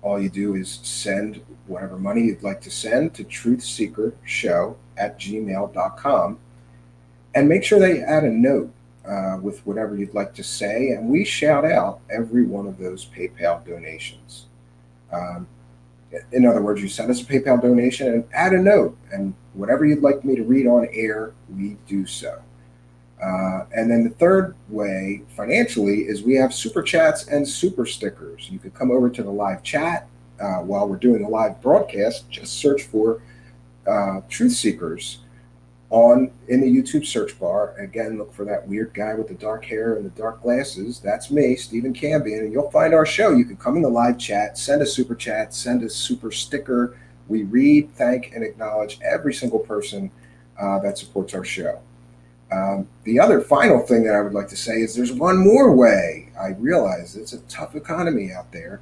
All you do is send whatever money you'd like to send to truthseekershow@gmail.com and make sure that you add a note with whatever you'd like to say, and we shout out every one of those PayPal donations. In other words, you send us a PayPal donation and add a note, and whatever you'd like me to read on air, we do so. And then the third way, financially, is we have super chats and super stickers. You could come over to the live chat while we're doing a live broadcast. Just search for Truth Seekers in the YouTube search bar. Again, look for that weird guy with the dark hair and the dark glasses. That's me, Stephen Cambion, and you'll find our show. You can come in the live chat, send a super chat, send a super sticker. We read, thank, and acknowledge every single person that supports our show. The other final thing that I would like to say is there's one more way. I realize it's a tough economy out there.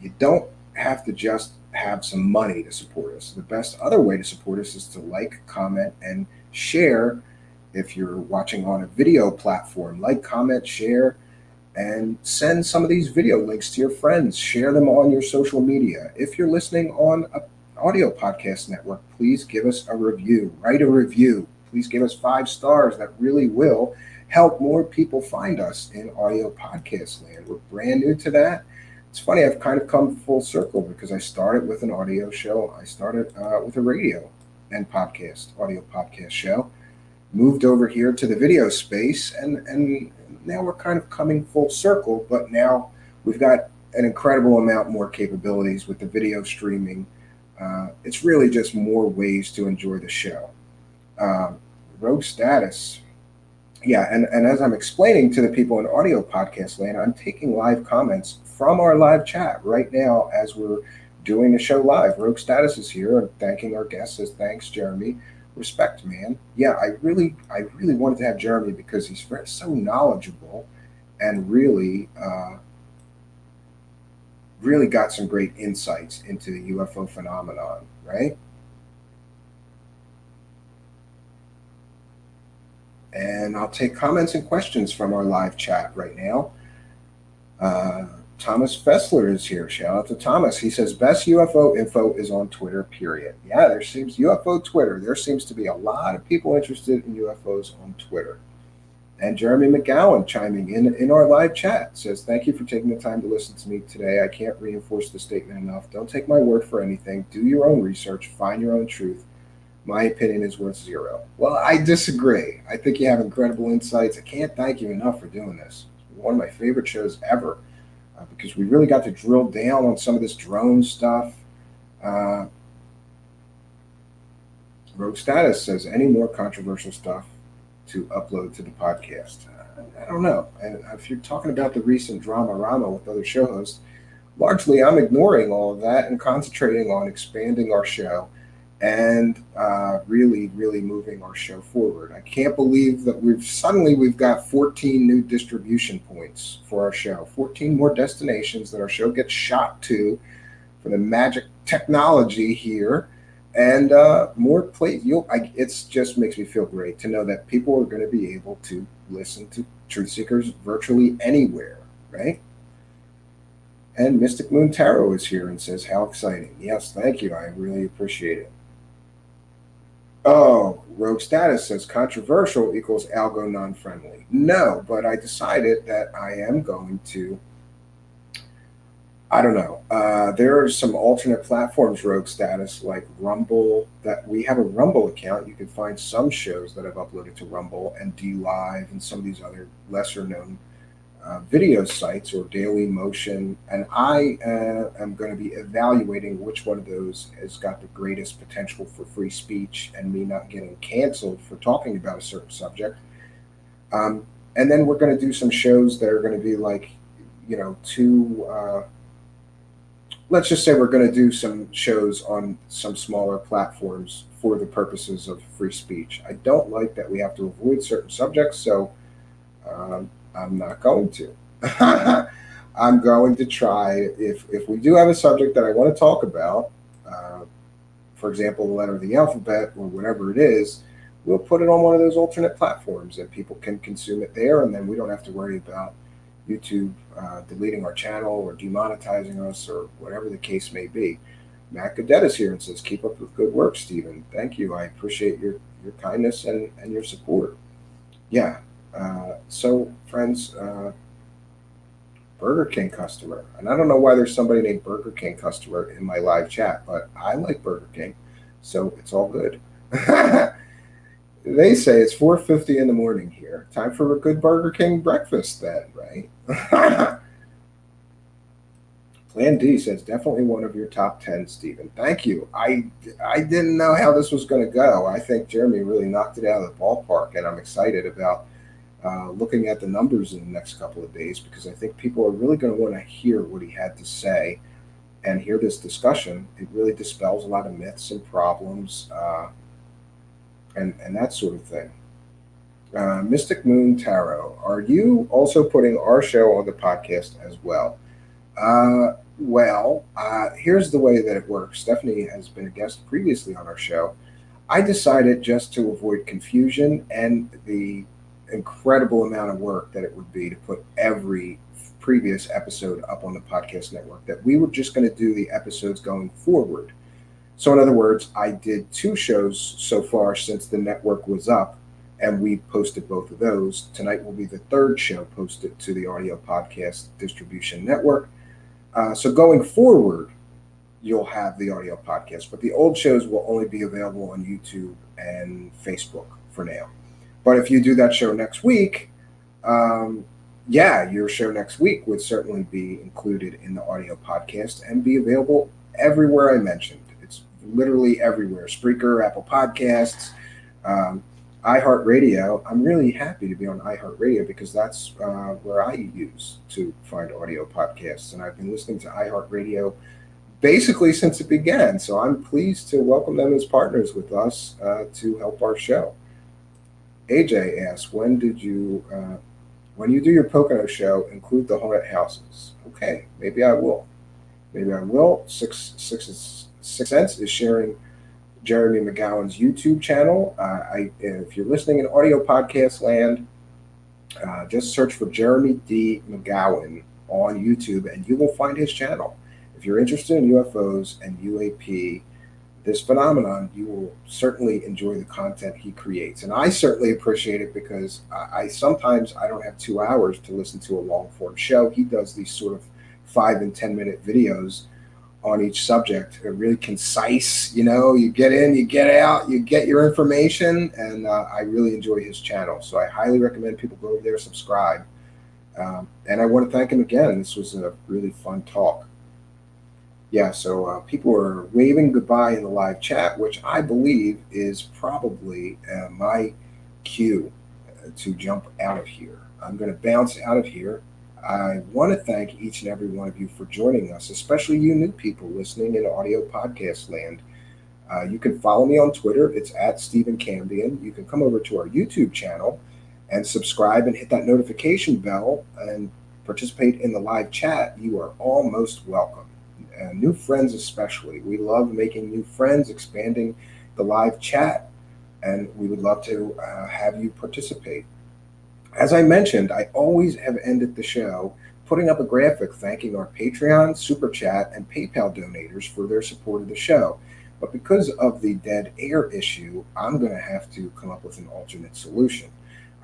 You don't have to just have some money to support us. The best other way to support us is to like, comment, and share. If you're watching on a video platform, like, comment, share, and send some of these video links to your friends. Share them on your social media. If you're listening on an audio podcast network, please give us a review. Write a review. Please give us 5 stars. That really will help more people find us in audio podcast land. We're brand new to that. It's funny, I've kind of come full circle because I started with an audio show. I started with a radio and audio podcast show, moved over here to the video space, and now we're kind of coming full circle, but now we've got an incredible amount more capabilities with the video streaming. It's really just more ways to enjoy the show. Rogue status. Yeah, and as I'm explaining to the people in audio podcast land, I'm taking live comments from our live chat right now as we're doing the show live. Rogue status is here and thanking our guests. Says thanks, Jeremy. Respect, man. Yeah, I really wanted to have Jeremy because he's so knowledgeable and really got some great insights into the UFO phenomenon, right? And I'll take comments and questions from our live chat right now. Thomas Fessler is here. Shout out to Thomas. He says, best UFO info is on Twitter, period. Yeah, UFO Twitter. There seems to be a lot of people interested in UFOs on Twitter. And Jeremy McGowan chiming in our live chat says, thank you for taking the time to listen to me today. I can't reinforce the statement enough. Don't take my word for anything. Do your own research. Find your own truth. My opinion is worth 0. Well, I disagree. I think you have incredible insights. I can't thank you enough for doing this. one of my favorite shows ever because we really got to drill down on some of this drone stuff. Rogue Status says, any more controversial stuff to upload to the podcast? I don't know. And if you're talking about the recent drama-rama with other show hosts, largely I'm ignoring all of that and concentrating on expanding our show and really, really moving our show forward. I can't believe that we've got 14 new distribution points for our show, 14 more destinations that our show gets shot to for the magic technology here. And more plays. It just makes me feel great to know that people are going to be able to listen to Truthseekers virtually anywhere, right? And Mystic Moon Tarot is here and says, how exciting. Yes, thank you. I really appreciate it. Oh, Rogue Status says controversial equals algo non-friendly. No, but I decided that I am going to, I don't know. There are some alternate platforms, Rogue Status, like Rumble, that we have a Rumble account. You can find some shows that I've uploaded to Rumble and DLive and some of these other lesser known video sites or Daily Motion. And I am going to be evaluating which one of those has got the greatest potential for free speech and me not getting canceled for talking about a certain subject. And then we're going to do some shows that are going to be like, let's just say we're going to do some shows on some smaller platforms for the purposes of free speech. I don't like that we have to avoid certain subjects, so I'm not going to. I'm going to try, if we do have a subject that I want to talk about, for example, the letter of the alphabet or whatever it is, we'll put it on one of those alternate platforms and people can consume it there, and then we don't have to worry about YouTube deleting our channel or demonetizing us or whatever the case may be. Matt Godet is here and says, keep up with good work, Stephen. Thank you. I appreciate your kindness and your support. Yeah. So, friends, Burger King customer. And I don't know why there's somebody named Burger King customer in my live chat, but I like Burger King, so it's all good. They say it's 4:50 in the morning here. Time for a good Burger King breakfast then, right? Plan D says, definitely one of your top 10, Stephen. Thank you. I didn't know how this was going to go. I think Jeremy really knocked it out of the ballpark, and I'm excited about looking at the numbers in the next couple of days because I think people are really going to want to hear what he had to say and hear this discussion. It really dispels a lot of myths and problems and that sort of thing. Mystic Moon Tarot, are you also putting our show on the podcast as well? Here's the way that it works. Stephanie has been a guest previously on our show. I decided just to avoid confusion and the incredible amount of work that it would be to put every previous episode up on the podcast network, that we were just going to do the episodes going forward. So in other words, I did 2 shows so far since the network was up, and we posted both of those. Tonight will be the 3rd show posted to the audio podcast distribution network. So going forward, you'll have the audio podcast, but the old shows will only be available on YouTube and Facebook for now. But if you do that show next week, your show next week would certainly be included in the audio podcast and be available everywhere I mentioned. It's literally everywhere. Spreaker, Apple Podcasts, iHeartRadio. I'm really happy to be on iHeartRadio because that's where I use to find audio podcasts. And I've been listening to iHeartRadio basically since it began. So I'm pleased to welcome them as partners with us to help our show. AJ asks, when you do your Pocono show, include the haunted houses? Okay, maybe I will. Six Sense is sharing Jeremy McGowan's YouTube channel. If you're listening in audio podcast land, just search for Jeremy D McGowan on YouTube and you will find his channel. If you're interested in UFOs and UAP, this phenomenon, you will certainly enjoy the content he creates. And I certainly appreciate it because I sometimes don't have 2 hours to listen to a long form show. He does these sort of 5 and 10 minute videos on each subject. They're really concise, you get in, you get out, you get your information, and I really enjoy his channel. So I highly recommend people go over there, subscribe. And I want to thank him again. This was a really fun talk. Yeah, so people are waving goodbye in the live chat, which I believe is probably my cue to jump out of here. I'm going to bounce out of here. I want to thank each and every one of you for joining us, especially you new people listening in audio podcast land. You can follow me on Twitter. It's at Stephen Cambion. You can come over to our YouTube channel and subscribe and hit that notification bell and participate in the live chat. You are all most welcome. New friends especially. We love making new friends, expanding the live chat, and we would love to have you participate. As I mentioned, I always have ended the show putting up a graphic thanking our Patreon, Super Chat, and PayPal donators for their support of the show. But because of the dead air issue, I'm going to have to come up with an alternate solution.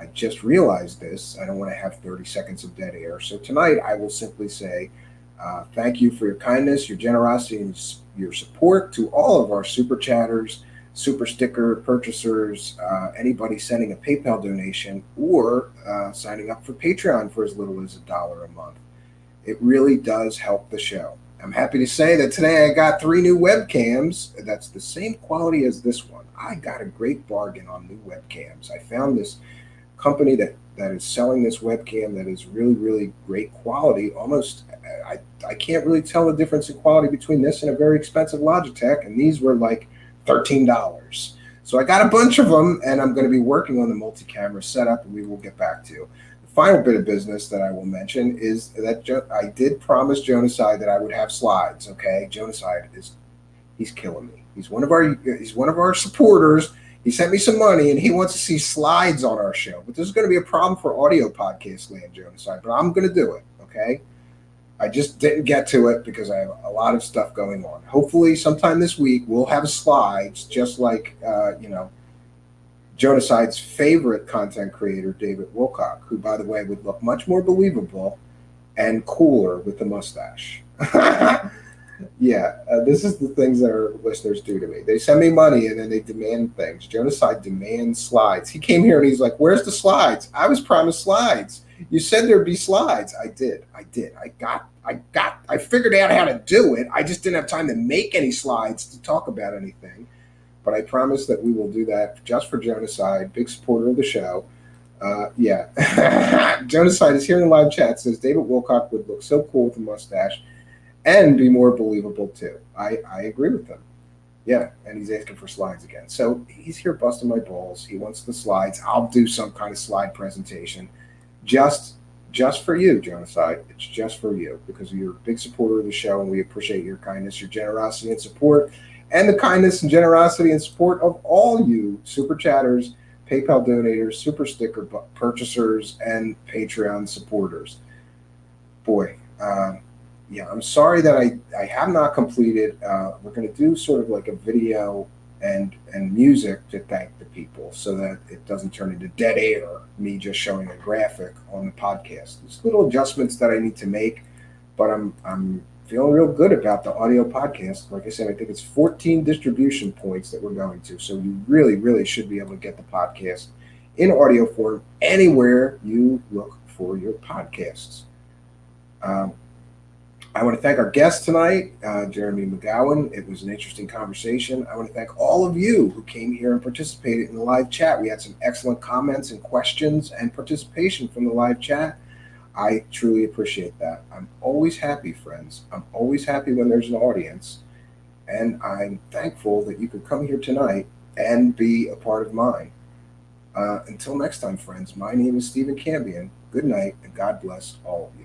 I just realized this. I don't want to have 30 seconds of dead air. So tonight I will simply say, thank you for your kindness, your generosity, and your support to all of our super chatters, super sticker purchasers, anybody sending a PayPal donation or signing up for Patreon for as little as $1 a month. It really does help the show. I'm happy to say that today I got 3 new webcams. That's the same quality as this one. I got a great bargain on new webcams. I found this company that is selling this webcam that is really, really great quality. Almost, I can't really tell the difference in quality between this and a very expensive Logitech, and these were like $13. So I got a bunch of them, and I'm going to be working on the multi-camera setup, and we will get back to. The final bit of business that I will mention is that I did promise Jonaside that I would have slides. Okay, Jonaside he's killing me. He's one of our supporters. He sent me some money, and he wants to see slides on our show. But this is going to be a problem for audio podcast land, Jonaside. But I'm going to do it, okay? I just didn't get to it because I have a lot of stuff going on. Hopefully, sometime this week, we'll have slides, just like, Jonaside's favorite content creator, David Wilcock, who, by the way, would look much more believable and cooler with the mustache. Yeah, this is the things that our listeners do to me. They send me money and then they demand things. Jonaside demands slides. He came here and he's like, "Where's the slides? I was promised slides. You said there'd be slides." I did. I figured out how to do it. I just didn't have time to make any slides to talk about anything. But I promise that we will do that just for Jonaside, big supporter of the show. Yeah. Jonaside is here in the live chat, says David Wilcock would look so cool with a mustache and be more believable too. I agree with him. Yeah, and he's asking for slides again. So he's here busting my balls. He wants the slides. I'll do some kind of slide presentation just for you, Jonaside. It's just for you because you're a big supporter of the show, and we appreciate your kindness, your generosity, and support, and the kindness and generosity and support of all you super chatters, PayPal donators, super sticker purchasers, and Patreon supporters. Boy, yeah, I'm sorry that I have not completed. We're going to do sort of like a video and music to thank the people so that it doesn't turn into dead air, me just showing a graphic on the podcast. There's little adjustments that I need to make, but I'm feeling real good about the audio podcast. Like I said, I think it's 14 distribution points that we're going to. So you really, really should be able to get the podcast in audio form anywhere you look for your podcasts. I want to thank our guest tonight, Jeremy McGowan. It was an interesting conversation. I want to thank all of you who came here and participated in the live chat. We had some excellent comments and questions and participation from the live chat. I truly appreciate that. I'm always happy, friends. I'm always happy when there's an audience. And I'm thankful that you could come here tonight and be a part of mine. Until next time, friends, my name is Stephen Cambion. Good night, and God bless all of you.